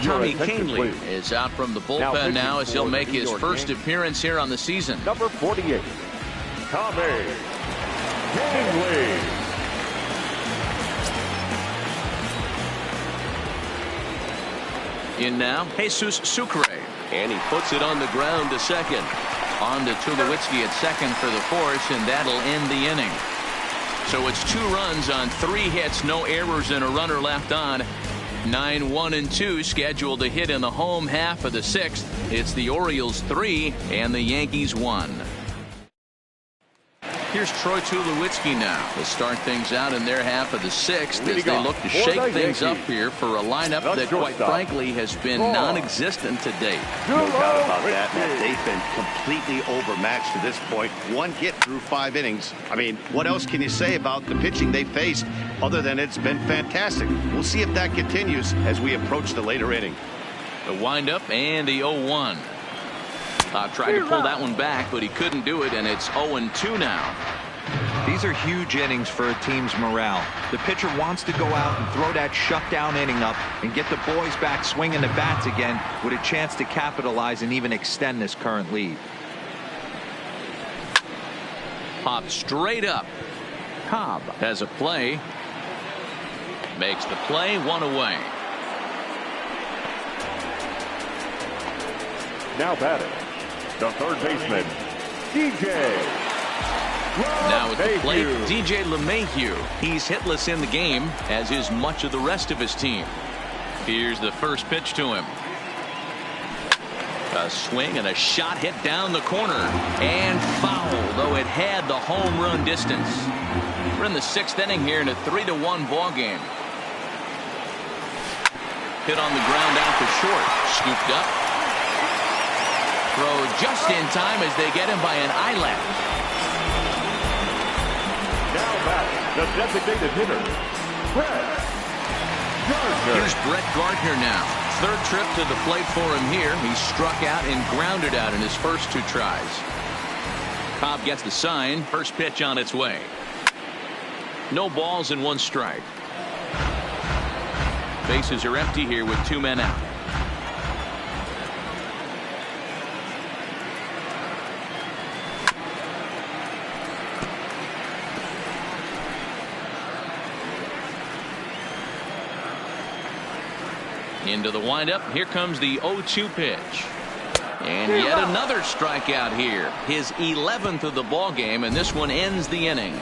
Tommy Kahnle is out from the bullpen now as he'll make his first appearance here on the season. Number 48, Tommy Kahnle. In now, Jesus Sucre. And he puts it on the ground to second. On to Tulowitzki at second for the force, and that'll end the inning. So it's 2 runs on 3 hits, no errors, and a runner left on. 9-1-2 scheduled to hit in the home half of the 6th. It's the Orioles 3 and the Yankees 1. Here's Troy Tulowitzki now to start things out in their half of the 6th as they look to shake things up here for a lineup that quite frankly has been non-existent to date. No doubt about that, Matt. They've been completely overmatched to this point. 1 hit through 5 innings. I mean, what else can you say about the pitching they faced other than it's been fantastic? We'll see if that continues as we approach the later inning. The windup and the 0-1. Tried to pull that one back, but he couldn't do it, and it's 0-2 now. These are huge innings for a team's morale. The pitcher wants to go out and throw that shutdown inning up and get the boys back swinging the bats again with a chance to capitalize and even extend this current lead. Popped straight up. Cobb has a play. Makes the play, 1 away. Now batting, the third baseman, DJ. Now at the plate, DJ LeMahieu. He's hitless in the game, as is much of the rest of his team. Here's the first pitch to him. A swing and a shot hit down the corner. And foul, though it had the home run distance. We're in the 6th inning here in a 3-1 ball game. Hit on the ground out to short. Scooped up. Throw just in time as they get him by an eyelash. Now back, the designated hitter, Brett Gardner. Here's Brett Gardner now. 3rd trip to the plate for him here. He struck out and grounded out in his first 2 tries. Cobb gets the sign. First pitch on its way. No balls and 1 strike. Bases are empty here with 2 men out. Into the windup. Here comes the 0-2 pitch. And yet another strikeout here. His 11th of the ball game, and this one ends the inning.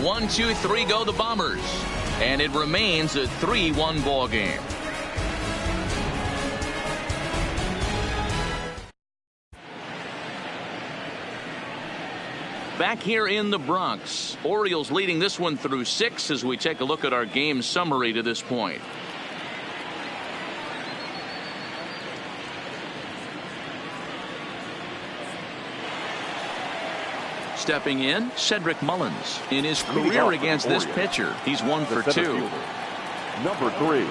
1, 2, 3 go the Bombers. And it remains a 3-1 ball game. Back here in the Bronx, Orioles leading this one through 6 as we take a look at our game summary to this point. Stepping in, Cedric Mullins. In his career against this pitcher, he's 1 for 2. Number 3.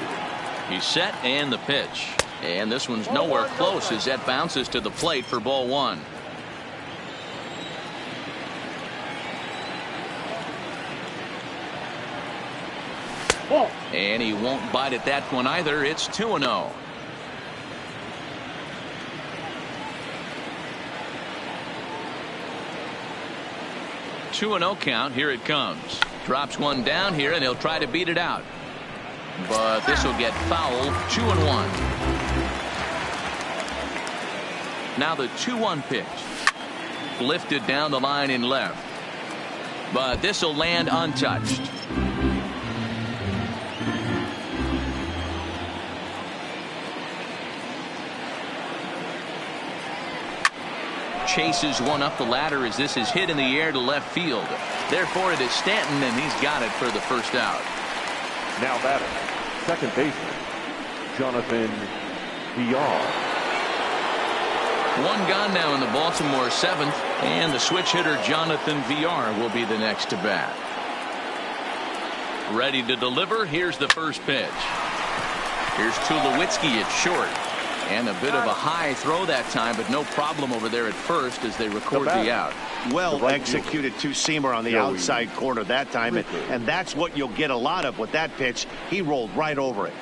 He's set and the pitch. And this one's nowhere close as that bounces to the plate for ball 1. And he won't bite at that one either. It's 2-0. Two and 0 count. Here it comes. Drops one down here, and he'll try to beat it out. But this will get fouled. 2-1. Now the 2-1 pitch. Lifted down the line in left. But this will land untouched. Chases one up the ladder as this is hit in the air to left field. Therefore it is Stanton, and he's got it for the first out. Now batting, second baseman, Jonathan VR. One gone now in the Baltimore 7th, and the switch hitter Jonathan VR will be the next to bat. Ready to deliver. Here's the first pitch. Here's Tulowitzki at short. And a bit of a high throw that time, but no problem over there at first as they record the out. Well executed 2-seamer on the outside corner that time, and that's what you'll get a lot of with that pitch. He rolled right over it.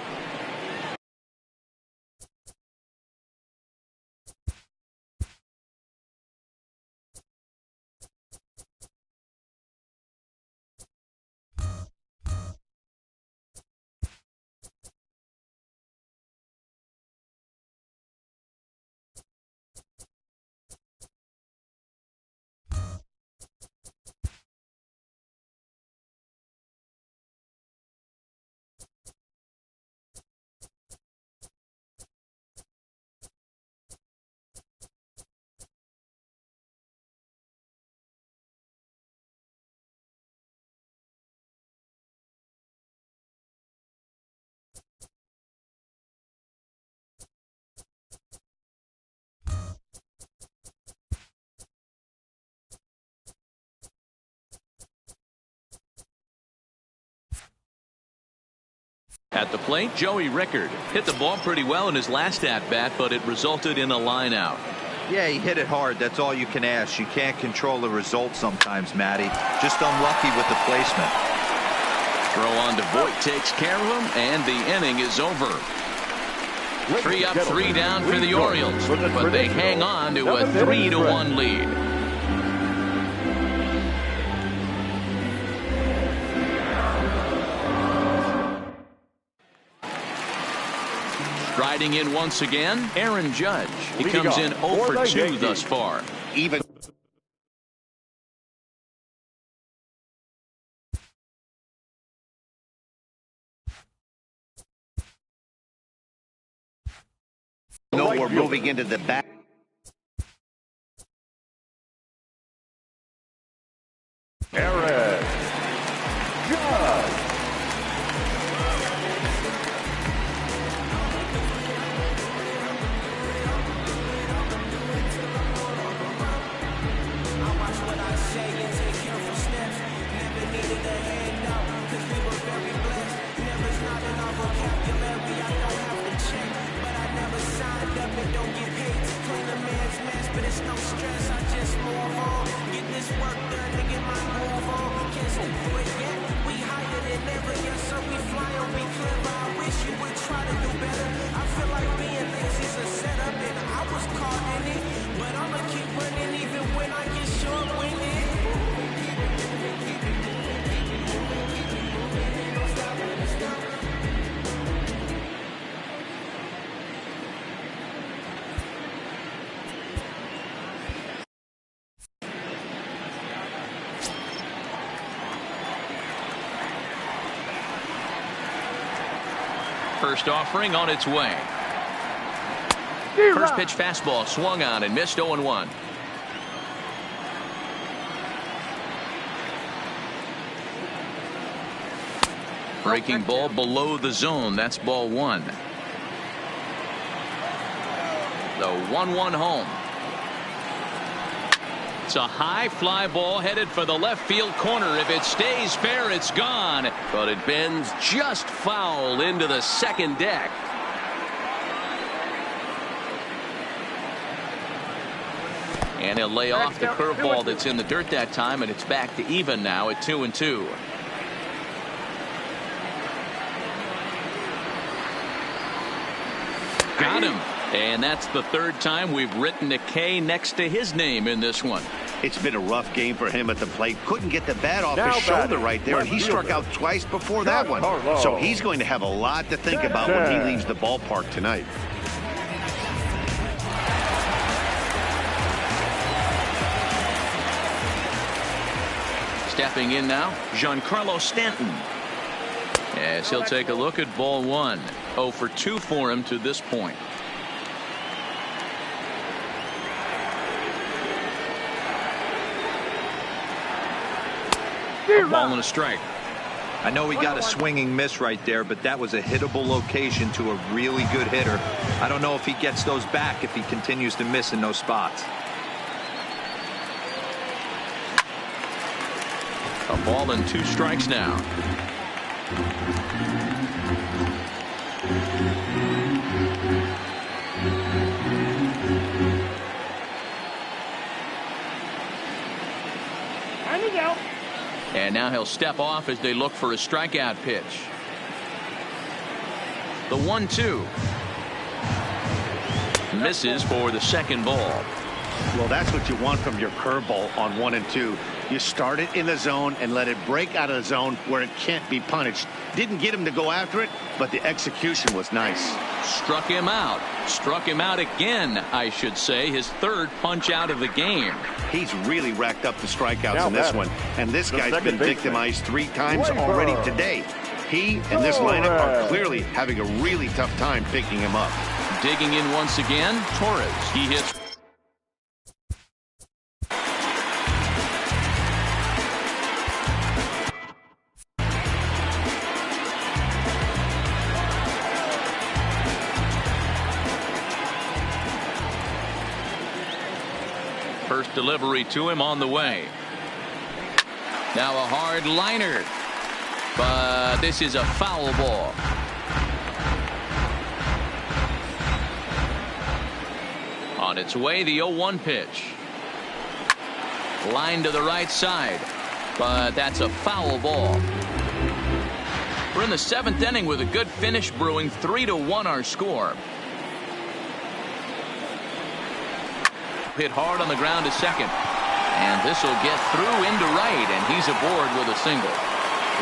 At the plate, Joey Rickard hit the ball pretty well in his last at-bat, but it resulted in a line out. Yeah, he hit it hard. That's all you can ask. You can't control the result sometimes, Matty. Just unlucky with the placement. Throw on to Voit takes care of him, and the inning is over. 3 up, 3 down for the Orioles, but they hang on to a 3-1 lead. Riding in once again, Aaron Judge. He comes in 0 for 2 thus far. Even No, we're moving into the back. First offering on its way. First pitch fastball swung on and missed. 0-1. Breaking ball below the zone. That's ball one. The 1-1 home. It's a high fly ball headed for the left field corner. If it stays fair, it's gone. But it bends just foul into the second deck. And he'll lay off the curveball that's in the dirt that time, and it's back to even now at 2-2. Got him. And that's the third time we've written a K next to his name in this one. It's been a rough game for him at the plate. Couldn't get the bat off his shoulder right there, and he struck out twice before that one. So he's going to have a lot to think about when he leaves the ballpark tonight. Stepping in now, Giancarlo Stanton. As he'll take a look at ball one. 0 for 2 for him to this point. A ball and a strike. I know he got a swinging miss right there, but that was a hittable location to a really good hitter. I don't know if he gets those back if he continues to miss in those spots. A ball and 2 strikes now. And now he'll step off as they look for a strikeout pitch. The 1-2. Misses for the second ball. Well, that's what you want from your curveball on 1 and 2. You start it in the zone and let it break out of the zone where it can't be punished. Didn't get him to go after it, but the execution was nice. Struck him out. Struck him out again, I should say. His third punch out of the game. He's really racked up the strikeouts in this one. And this guy's been victimized 3 times already today. He and this lineup are clearly having a really tough time picking him up. Digging in once again, Torres. He hits. First delivery to him on the way. Now a hard liner. But this is a foul ball. On its way, the 0-1 pitch. Line to the right side. But that's a foul ball. We're in the 7th inning with a good finish brewing. 3-1 our score. Hit hard on the ground to second. And this will get through into right, and he's aboard with a single.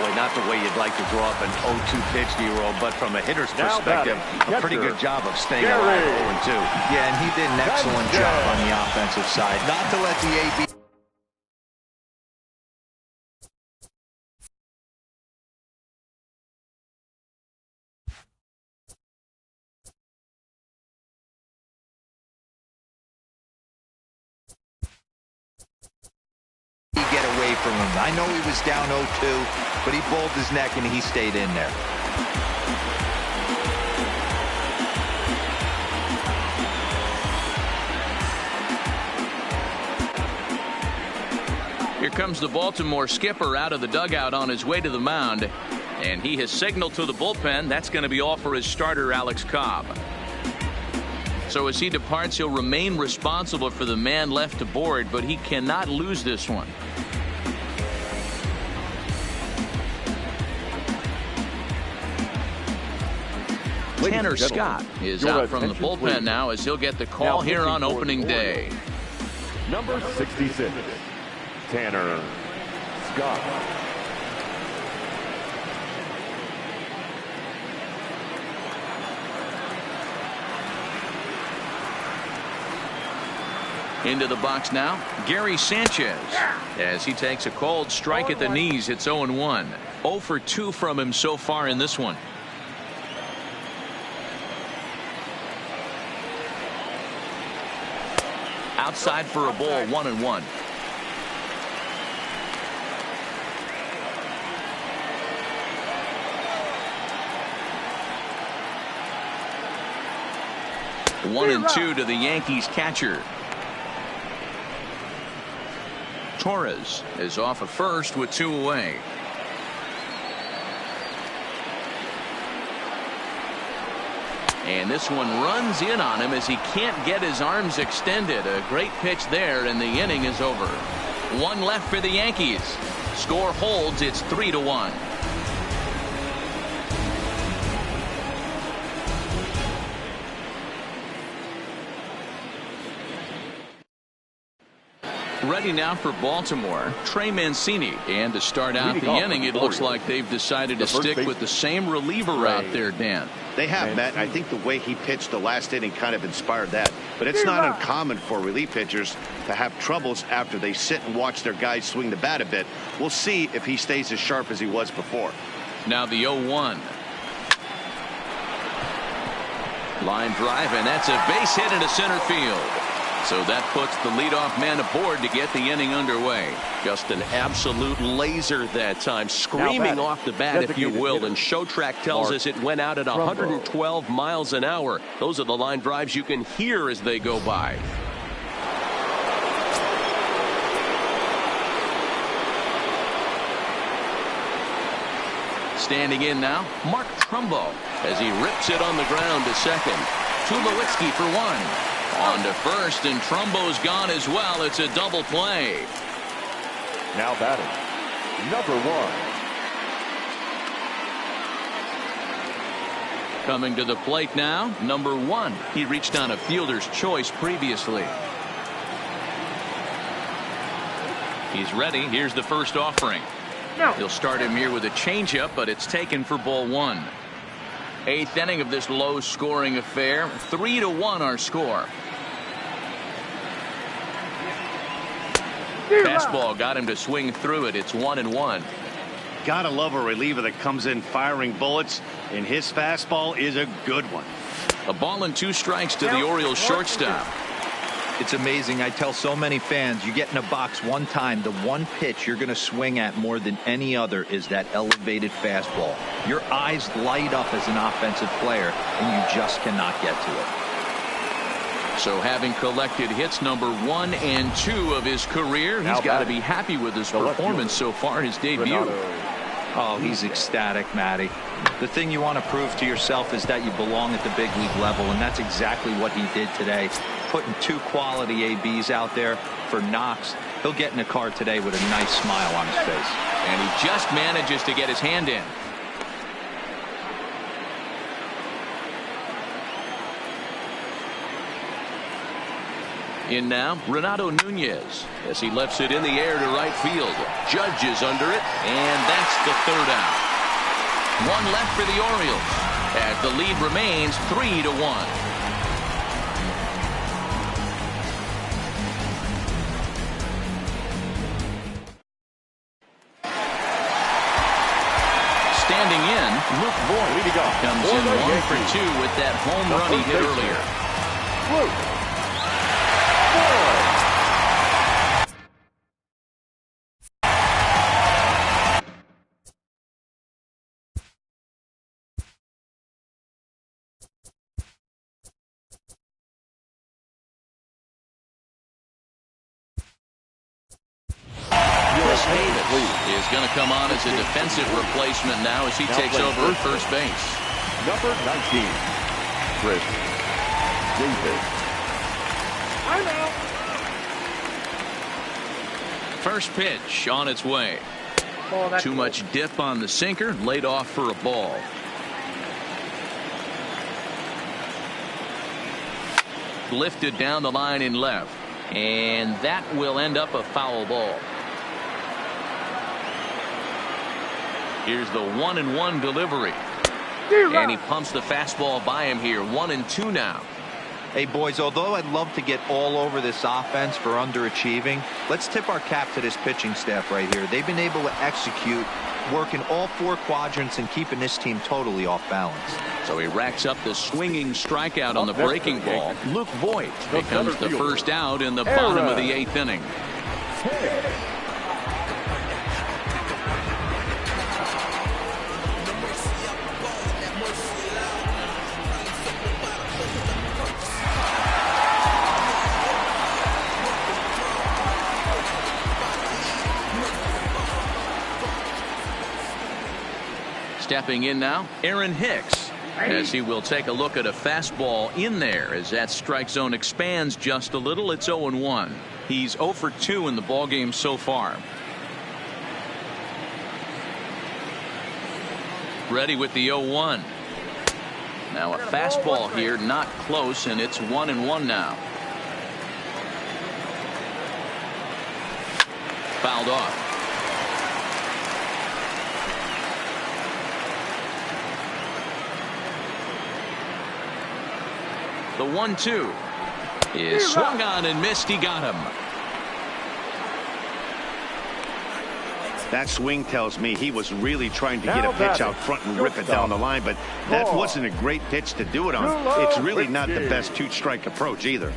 Boy, not the way you'd like to draw up an 0-2 pitch, D-roll, but from a hitter's perspective, a pretty good job of staying alive 0-2. Yeah, and he did an excellent job on the offensive side. Not to let the AB from him. I know he was down 0-2, but he bowled his neck and he stayed in there. Here comes the Baltimore skipper out of the dugout on his way to the mound, and he has signaled to the bullpen that's going to be all for his starter, Alex Cobb. So as he departs, he'll remain responsible for the man left to board, but he cannot lose this one. Tanner Scott is out from the bullpen now as he'll get the call here on opening day. Number 66, Tanner Scott. Into the box now, Gary Sanchez, as he takes a cold strike at the knees. It's 0-1. 0 for 2 from him so far in this one. Outside for a ball, 1-1. One and 2 to the Yankees catcher. Torres is off at first with 2 away. And this one runs in on him as he can't get his arms extended. A great pitch there, and the inning is over. 1 left for the Yankees. Score holds. It's 3-1. Ready now for Baltimore, Trey Mancini. And to start out the inning, it looks like they've decided to stick with the same reliever out there, Dan. They have, Matt. I think the way he pitched the last inning kind of inspired that. But it's not uncommon for relief pitchers to have troubles after they sit and watch their guys swing the bat a bit. We'll see if he stays as sharp as he was before. Now the 0-1. Line drive, and that's a base hit into center field. So that puts the leadoff man aboard to get the inning underway. Just an absolute laser that time, screaming off the bat, if you will. And Showtrack tells us it went out at 112 miles an hour. Those are the line drives you can hear as they go by. Standing in now, Mark Trumbo, as he rips it on the ground to second. Tulowitzki for 1. On to first, and Trumbo's gone as well. It's a double play. Now batting, number 1. Coming to the plate now, number 1. He reached on a fielder's choice previously. He's ready. Here's the first offering. He'll start him here with a changeup, but it's taken for ball 1. 8th inning of this low-scoring affair. 3-1 our score. Fastball got him to swing through it. It's 1-1. Gotta love a reliever that comes in firing bullets, and his fastball is a good one. A ball and 2 strikes to the Orioles shortstop. It's amazing. I tell so many fans, you get in a box one time, the one pitch you're going to swing at more than any other is that elevated fastball. Your eyes light up as an offensive player, and you just cannot get to it. So having collected hits number 1 and 2 of his career, he's got to be happy with his performance so far in his debut. Oh, he's ecstatic, Matty. The thing you want to prove to yourself is that you belong at the big league level, and that's exactly what he did today. Putting 2 quality ABs out there for Knox. He'll get in the car today with a nice smile on his face. And he just manages to get his hand in. In now, Renato Nunez, as he lefts it in the air to right field. Judge is under it, and that's the 3rd out. 1 left for the Orioles, as the lead remains 3-1. Standing in, Luke Voigt comes in 1 for 2 with that home run he hit earlier. Luke. is going to come on as a defensive replacement now as he takes over at first base. Number 19, Chris Davis. I'm out. First pitch on its way. Too much dip on the sinker, laid off for a ball. Lifted down the line in left, and that will end up a foul ball. Here's the 1-1 delivery, and he pumps the fastball by him here. 1-2 now. Hey, boys, although I'd love to get all over this offense for underachieving, let's tip our cap to this pitching staff right here. They've been able to execute, working all 4 quadrants and keeping this team totally off balance. So he racks up the swinging strikeout on the breaking ball. Luke Voigt becomes the first out in the bottom of the 8th inning. Stepping in now, Aaron Hicks, as he will take a look at a fastball in there as that strike zone expands just a little. It's 0-1. He's 0 for 2 in the ballgame so far. Ready with the 0-1. Now a fastball here, not close, and it's 1-1 now. Fouled off. The 1-2 is swung on and missed. He got him. That swing tells me he was really trying to get a pitch out front and rip it down the line, but that wasn't a great pitch to do it on. It's really not the best 2-strike approach either.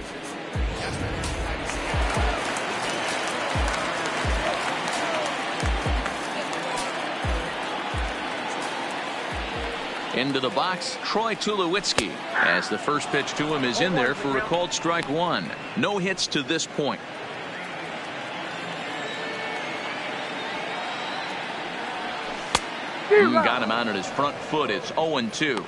Into the box, Troy Tulowitzki, as the first pitch to him is in there for a called strike 1. No hits to this point. Got him out at his front foot. It's 0-2.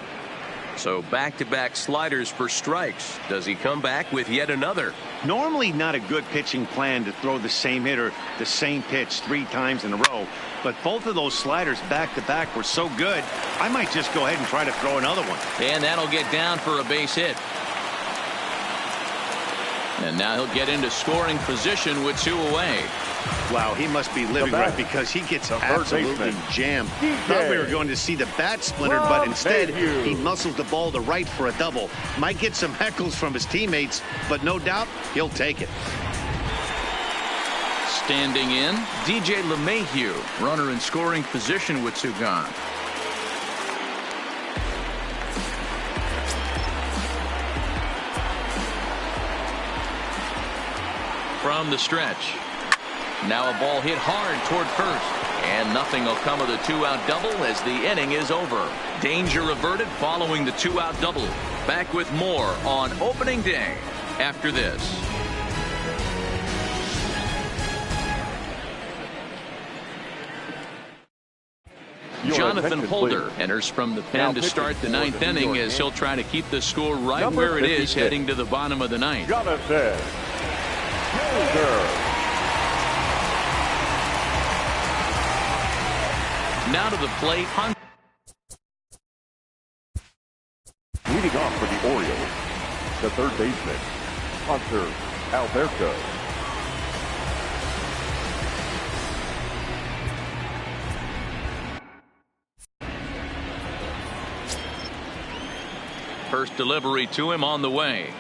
So back-to-back sliders for strikes. Does he come back with yet another? Normally not a good pitching plan to throw the same hitter the same pitch 3 times in a row, but both of those sliders back-to-back were so good, I might just go ahead and try to throw another one. And that'll get down for a base hit. And now he'll get into scoring position with 2 away. Wow, he must be living right because he gets absolutely jammed. Thought we were going to see the bat splintered, but instead he muscles the ball to right for a double. Might get some heckles from his teammates, but no doubt he'll take it. Standing in, DJ LeMahieu, runner in scoring position with 2 gone. From the stretch. Now a ball hit hard toward first, and nothing will come of the 2-out double as the inning is over. Danger averted following the 2-out double. Back with more on opening day after this. Jonathan Holder enters from the pen to start the 9th inning as he'll try to keep the score right where it is heading to the bottom of the 9th. Jonathan Holder. Now to the plate. Leading off for the Orioles, the third baseman, Hunter Alberto. First delivery to him on the way.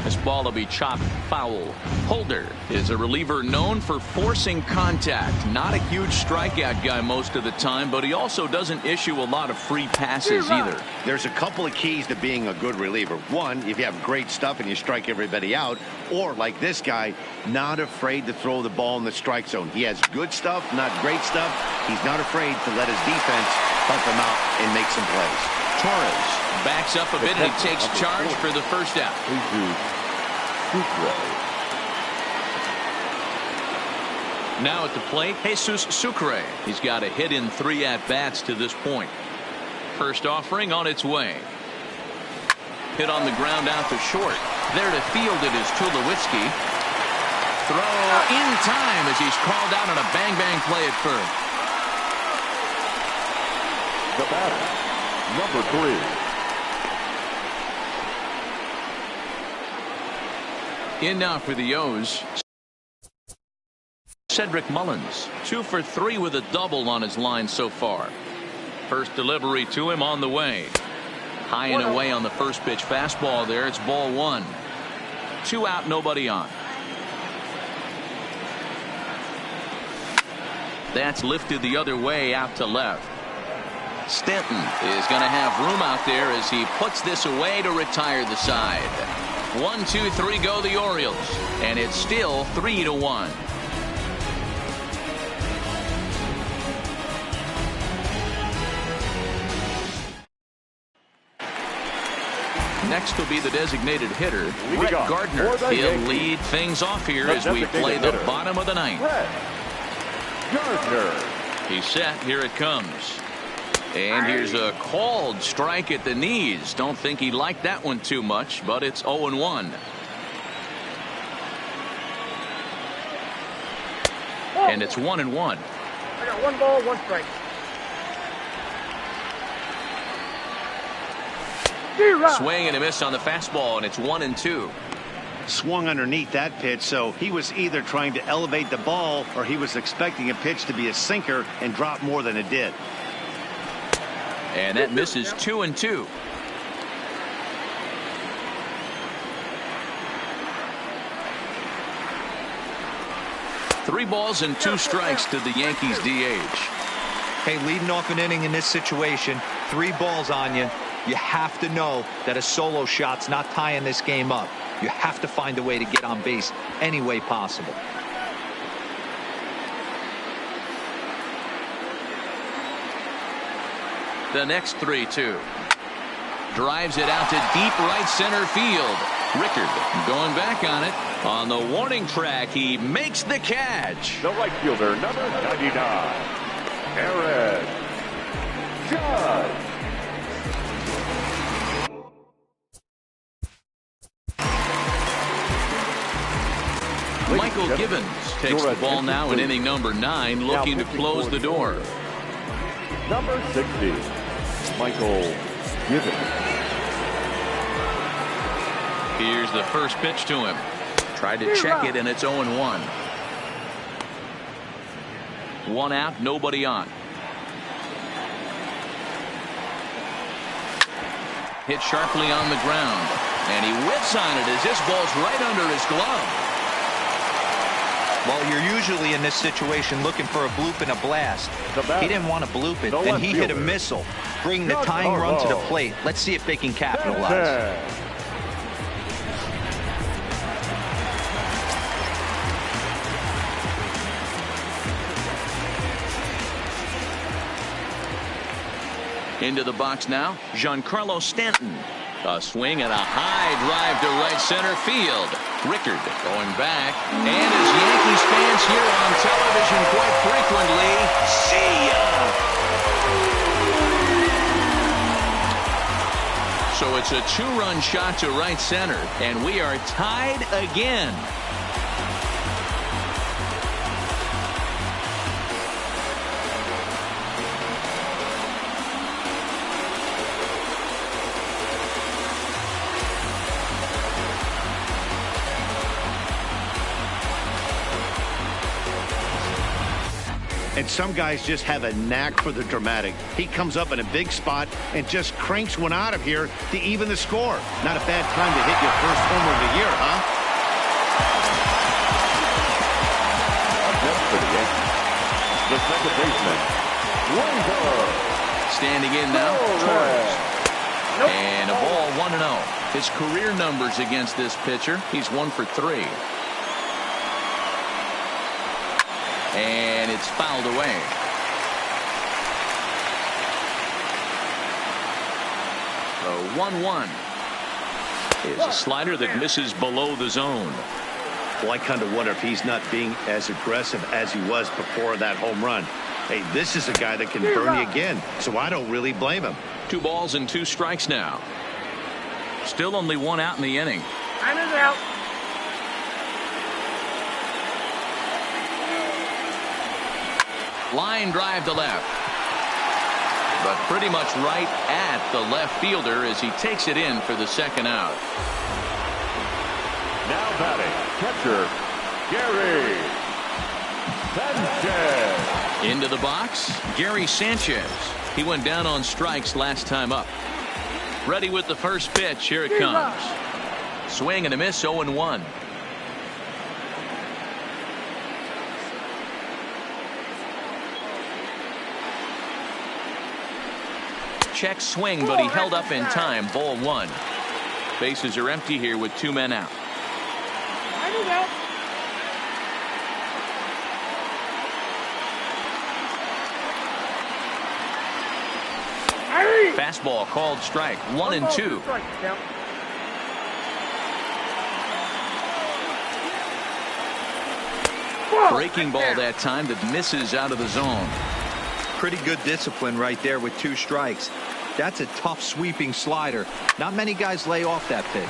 This ball will be chopped foul. Holder is a reliever known for forcing contact. Not a huge strikeout guy most of the time, but he also doesn't issue a lot of free passes either. There's a couple of keys to being a good reliever. One, if you have great stuff and you strike everybody out, or like this guy, not afraid to throw the ball in the strike zone. He has good stuff, not great stuff. He's not afraid to let his defense help him out and make some plays. Torres backs up a bit and he takes charge for the first out. Now at the plate, Jesus Sucre. He's got a hit in 3 at-bats to this point. First offering on its way. Hit on the ground out to short. There to field it is Tulowitzki. Throw in time as he's called out on a bang-bang play at first. The batter, number 3. In now for the O's, Cedric Mullins. 2 for 3 with a double on his line so far. First delivery to him on the way. High and away on the first pitch fastball there. It's ball 1. 2 out, nobody on. That's lifted the other way out to left. Stanton is going to have room out there as he puts this away to retire the side. 1, 2, 3 go the Orioles, and it's still 3-1. Next will be the designated hitter, Brett Gardner. He'll lead things off here as we play the bottom of the 9th. Brett Gardner. He's set. Here it comes. And here's a called strike at the knees. Don't think he liked that one too much, but it's 0-1. And it's 1-1. I got 1 ball, 1 strike. Swing and a miss on the fastball, and it's 1-2. Swung underneath that pitch, so he was either trying to elevate the ball or he was expecting a pitch to be a sinker and drop more than it did. And that misses 2-2. Three balls and 2 strikes to the Yankees DH. Hey, leading off an inning in this situation, 3 balls on you. You have to know that a solo shot's not tying this game up. You have to find a way to get on base any way possible. The next 3-2. Drives it out to deep right center field. Rickard going back on it. On the warning track, he makes the catch. The right fielder, number 99, Aaron Judge. Michael Gibbons takes the ball now in inning number 9, looking to close the door. Number 60, Michael Gibbons. Here's the first pitch to him. Tried to check it, and it's 0-1. 1 out, nobody on. Hit sharply on the ground, and he whips on it as this ball's right under his glove. Well, you're usually in this situation looking for a bloop and a blast. He didn't want to bloop it, then he hit a missile, bringing the tying run to the plate. Let's see if they can capitalize. Into the box now, Giancarlo Stanton. A swing and a high drive to right center field. Rickard going back. And as Yankees fans hear on television quite frequently, see ya! So it's a 2-run shot to right center, and we are tied again. And some guys just have a knack for the dramatic. He comes up in a big spot and just cranks one out of here to even the score. Not a bad time to hit your first homer of the year, huh? That's for the Yankees. The second baseman, Waver. Standing in now, Torres. And a ball 1-0. His career numbers against this pitcher, he's 1 for 3. And it's fouled away. The 1-1 is a slider that misses below the zone. Well, I kind of wonder if he's not being as aggressive as he was before that home run. Hey, this is a guy that can burn you again, so I don't really blame him. 2 balls and 2 strikes now. Still only 1 out in the inning. Time is out. Line drive to left. But pretty much right at the left fielder as he takes it in for the 2nd out. Now batting, catcher, Gary Sanchez. Into the box, Gary Sanchez. He went down on strikes last time up. Ready with the first pitch. Here it comes. Swing and a miss, 0-1. Check swing, but he held up in time. Ball 1. Bases are empty here with 2 men out. Fastball called strike. 1-2. Breaking ball that time that misses out of the zone. Pretty good discipline right there with 2 strikes. That's a tough sweeping slider. Not many guys lay off that pitch.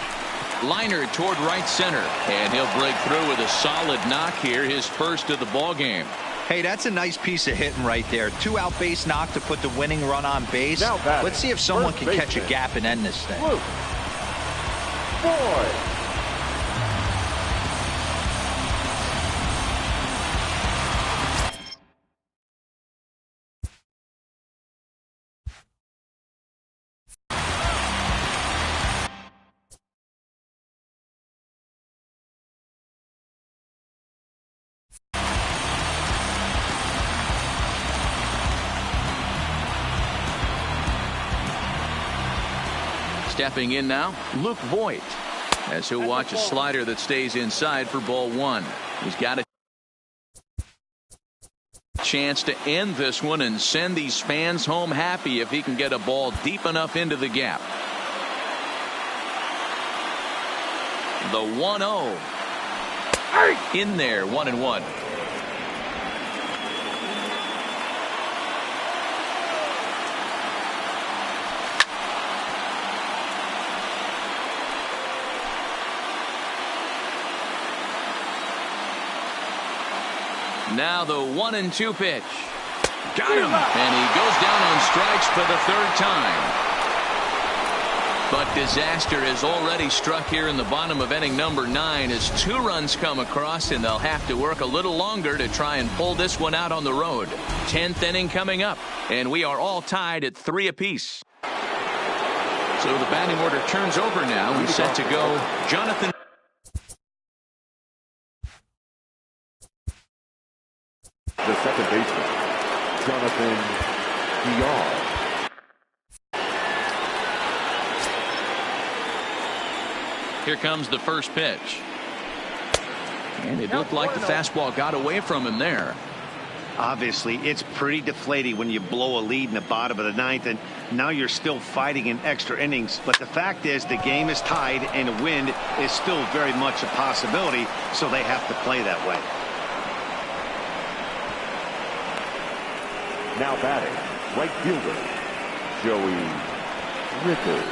Liner toward right center, and he'll break through with a solid knock here, his first of the ball game. Hey, that's a nice piece of hitting right there. 2-out base knock to put the winning run on base. Let's see if someone can catch a gap and end this thing. Boy. Stepping in now, Luke Voigt, as he'll watch a slider that stays inside for ball 1. He's got a chance to end this one and send these fans home happy if he can get a ball deep enough into the gap. The 1-0. In there, 1-1. Now the 1-2 pitch. Got him. And he goes down on strikes for the 3rd time. But disaster has already struck here in the bottom of inning number 9 as 2 runs come across, and they'll have to work a little longer to try and pull this one out on the road. 10th inning coming up, and we are all tied at 3 apiece. So the batting order turns over now and set to go Jonathan. The second baseman, Jonathan BAL. Here comes the first pitch. And it looked like the fastball got away from him there. Obviously, it's pretty deflating when you blow a lead in the bottom of the 9th, and now you're still fighting in extra innings. But the fact is the game is tied, and a win is still very much a possibility, so they have to play that way. Now batting, right fielder, Joey Rickard.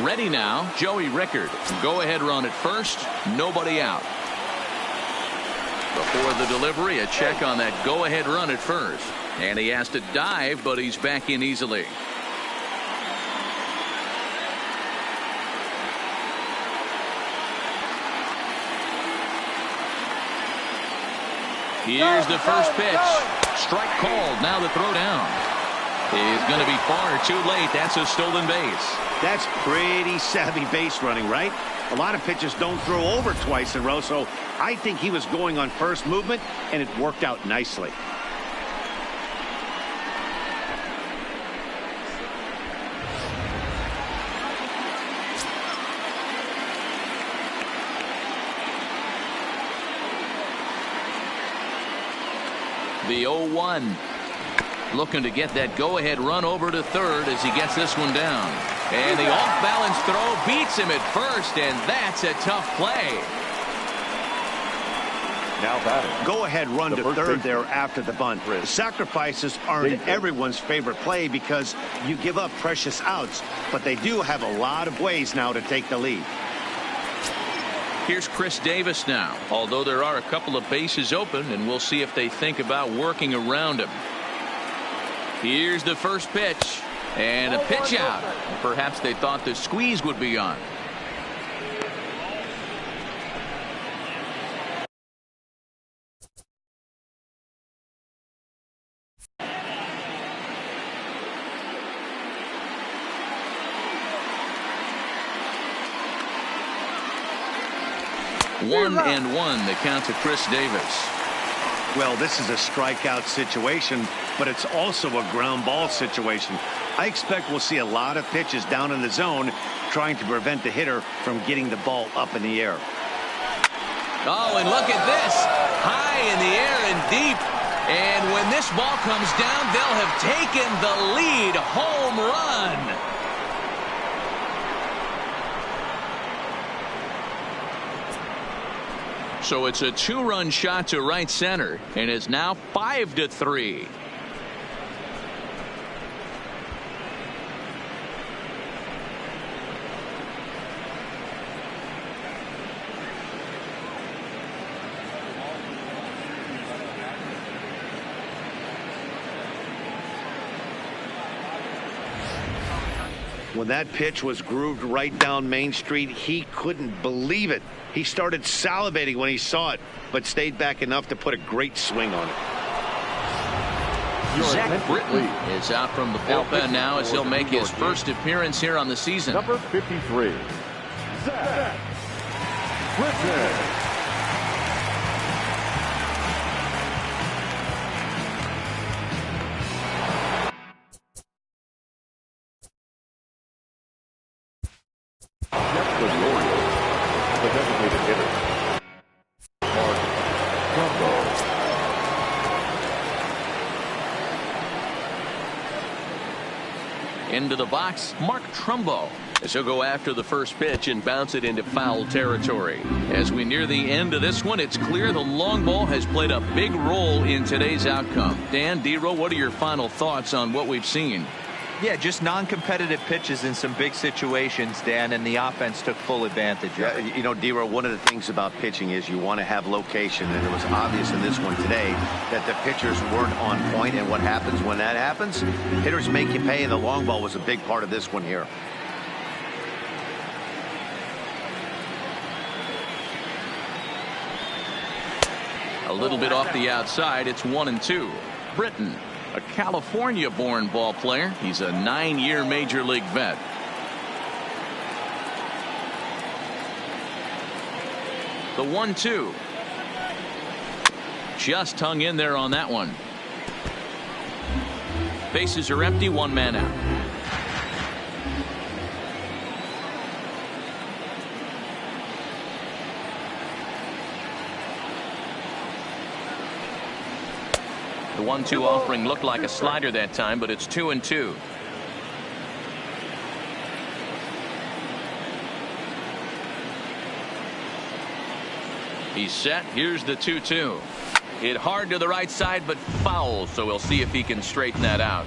Ready now, Joey Rickard. Go ahead run at first, nobody out. Before the delivery, a check on that go ahead run at first. And he has to dive, but he's back in easily. Here's the first pitch. Strike called. Now the throw down. He's going to be far too late. That's a stolen base. That's pretty savvy base running, right? A lot of pitchers don't throw over twice in a row, so I think he was going on first movement, and it worked out nicely. The 0-1. Looking to get that go-ahead run over to third as he gets this one down. And the off-balance throw beats him at first, and that's a tough play. Now batting. Go ahead run to third there after the bunt. Chris. The sacrifices aren't Davis. everyone's favorite play because you give up precious outs, but they do have a lot of ways now to take the lead. Here's Chris Davis now, although there are a couple of bases open, and we'll see if they think about working around him. Here's the first pitch, and a pitch out. Perhaps they thought the squeeze would be on. One and one, the count to Chris Davis. Well, this is a strikeout situation, but it's also a ground ball situation. I expect we'll see a lot of pitches down in the zone trying to prevent the hitter from getting the ball up in the air. Oh, and look at this. High in the air and deep. And when this ball comes down, they'll have taken the lead. Home run. So it's a two-run shot to right center, and it's now 5-3. When that pitch was grooved right down Main Street, he couldn't believe it. He started salivating when he saw it, but stayed back enough to put a great swing on it. Zach Britton is out from the bullpen now as he'll make his first appearance here on the season. Number 53, Zach Britton. Next for the Orioles, the designated hitter, Mark Trumbo. Into the box, Mark Trumbo, as he'll go after the first pitch and bounce it into foul territory. As we near the end of this one, it's clear the long ball has played a big role in today's outcome. Dan, D-Row, what are your final thoughts on what we've seen? Yeah, just non-competitive pitches in some big situations, Dan, and the offense took full advantage of it. You know, D-Row, one of the things about pitching is you want to have location, and it was obvious in this one today that the pitchers weren't on point, and what happens when that happens? Hitters make you pay, and the long ball was a big part of this one here. A little bit off the outside. It's 1-2. Britton, a California-born ball player. He's a 9-year major league vet. The 1-2. Just hung in there on that one. Bases are empty, one man out. The 1-2 offering looked like a slider that time, but it's 2-2. He's set. Here's the 2-2. Hit hard to the right side, but foul, so we'll see if he can straighten that out.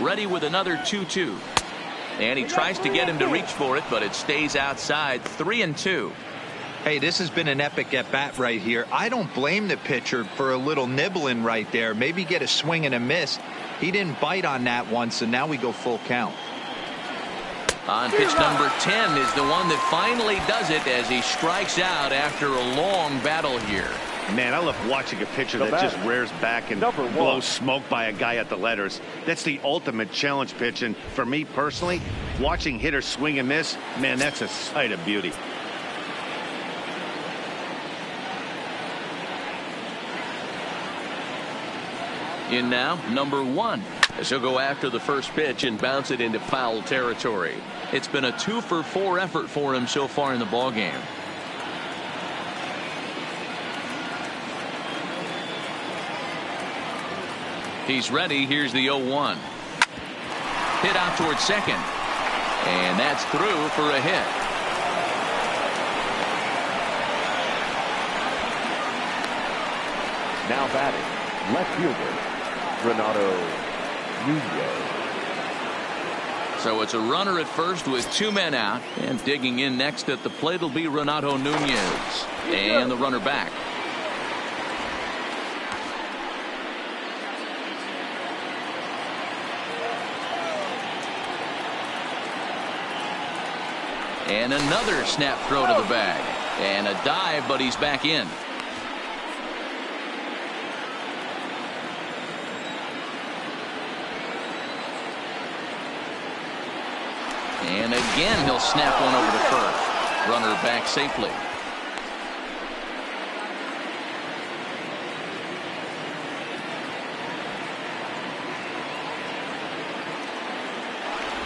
Ready with another 2-2. And he tries to get him to reach for it, but it stays outside. 3-2. Hey, this has been an epic at bat right here. I don't blame the pitcher for a little nibbling right there. Maybe get a swing and a miss. He didn't bite on that one, so now we go full count. On pitch number 10 is the one that finally does it as he strikes out after a long battle here. Man, I love watching a pitcher that just rears back and blows smoke by a guy at the letters. That's the ultimate challenge pitch. And for me personally, watching hitters swing and miss, man, that's a sight of beauty. In now, number 1. As he'll go after the first pitch and bounce it into foul territory. It's been a 2-for-4 effort for him so far in the ballgame. He's ready. Here's the 0-1. Hit out towards second. And that's through for a hit. Now batting, left fielder, Renato Nunez. So it's a runner at first with 2 men out. And digging in next at the plate will be Renato Nunez. And the runner back. And another snap throw to the bag. And a dive, but he's back in. And again, he'll snap one over to first. Runner back safely.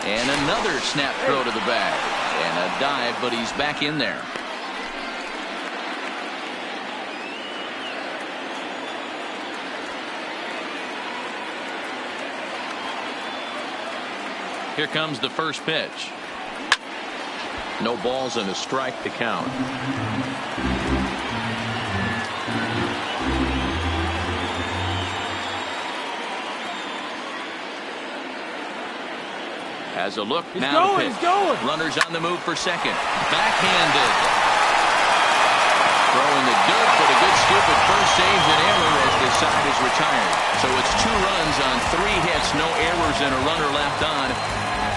And another snap throw to the bag. And a dive, but he's back in there. Here comes the first pitch. No balls and a strike to count. Has a look. Now the pitch. Runners on the move for second. Backhanded. Throwing the dirt, but a good scoop at first, saves an error as the side is retired. So it's 2 runs on 3 hits, no errors, and a runner left on.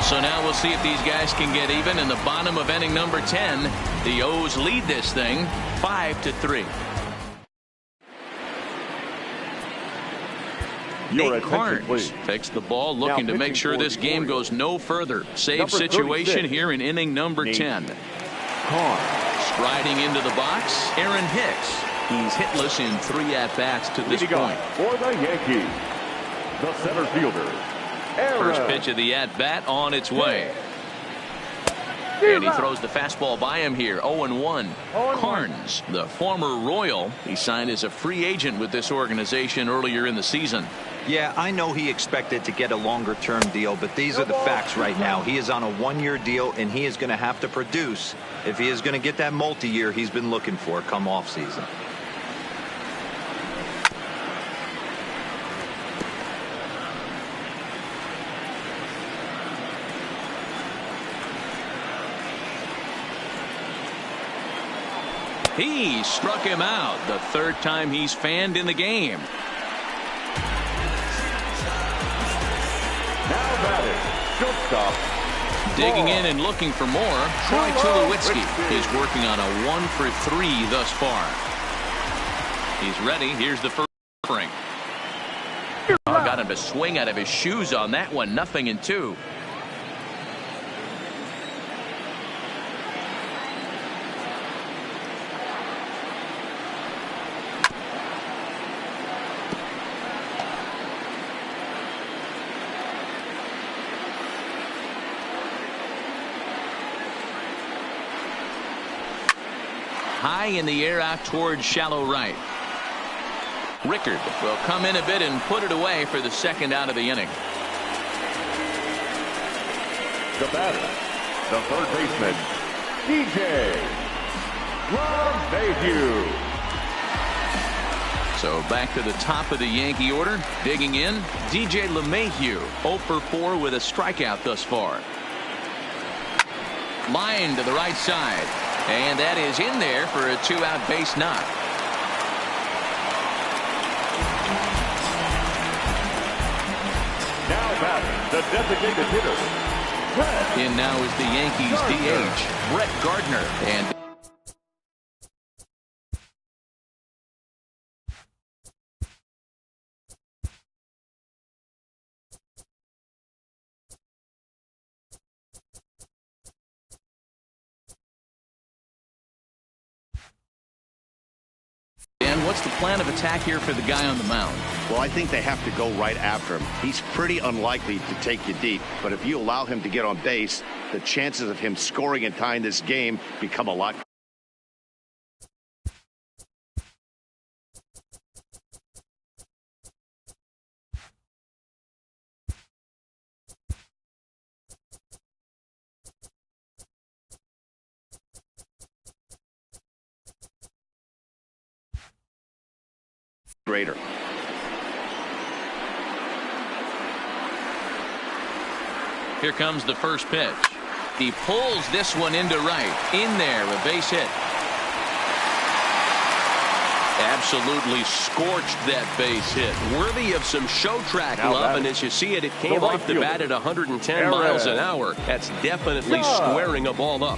So now we'll see if these guys can get even in the bottom of inning number 10. The O's lead this thing 5-3. Karns takes the ball, looking to make sure this game goes no further. Save situation here in inning number 10. Striding into the box, Aaron Hicks. He's hitless in 3 at-bats to this point. For the Yankees, the center fielder, First pitch of the at-bat on its way. And he throws the fastball by him here. 0-1. Karns, the former Royal, he signed as a free agent with this organization earlier in the season. Yeah, I know he expected to get a longer-term deal, but these are the facts right now. He is on a 1-year deal, and he is going to have to produce if he is going to get that multi-year he's been looking for come off-season. He struck him out the 3rd time he's fanned in the game. Now batting, shortstop. Digging in and looking for more. Troy Tulowitzki is working on a 1-for-3 thus far. He's ready. Here's the first offering. Got him to swing out of his shoes on that one. 0-2. High in the air out towards shallow right. Rickard will come in a bit and put it away for the 2nd out of the inning. The batter, the 3rd baseman, DJ LeMahieu. So back to the top of the Yankee order. Digging in, DJ LeMahieu, 0-for-4 with a strikeout thus far. Line to the right side. And that is in there for a 2-out base knock. Now batting, the designated hitter. In now is the Yankees DH, Brett Gardner. And what's the plan of attack here for the guy on the mound? Well, I think they have to go right after him. He's pretty unlikely to take you deep, but if you allow him to get on base, the chances of him scoring and tying this game become a lot. Greater. Here comes the first pitch. He pulls this one into right. In there, a base hit. Absolutely scorched that base hit. Worthy of some show track Now love, and as you see it, it came off the bat at 110 miles an hour. That's definitely squaring a ball up.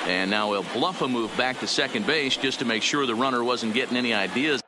And now he'll bluff a move back to second base just to make sure the runner wasn't getting any ideas.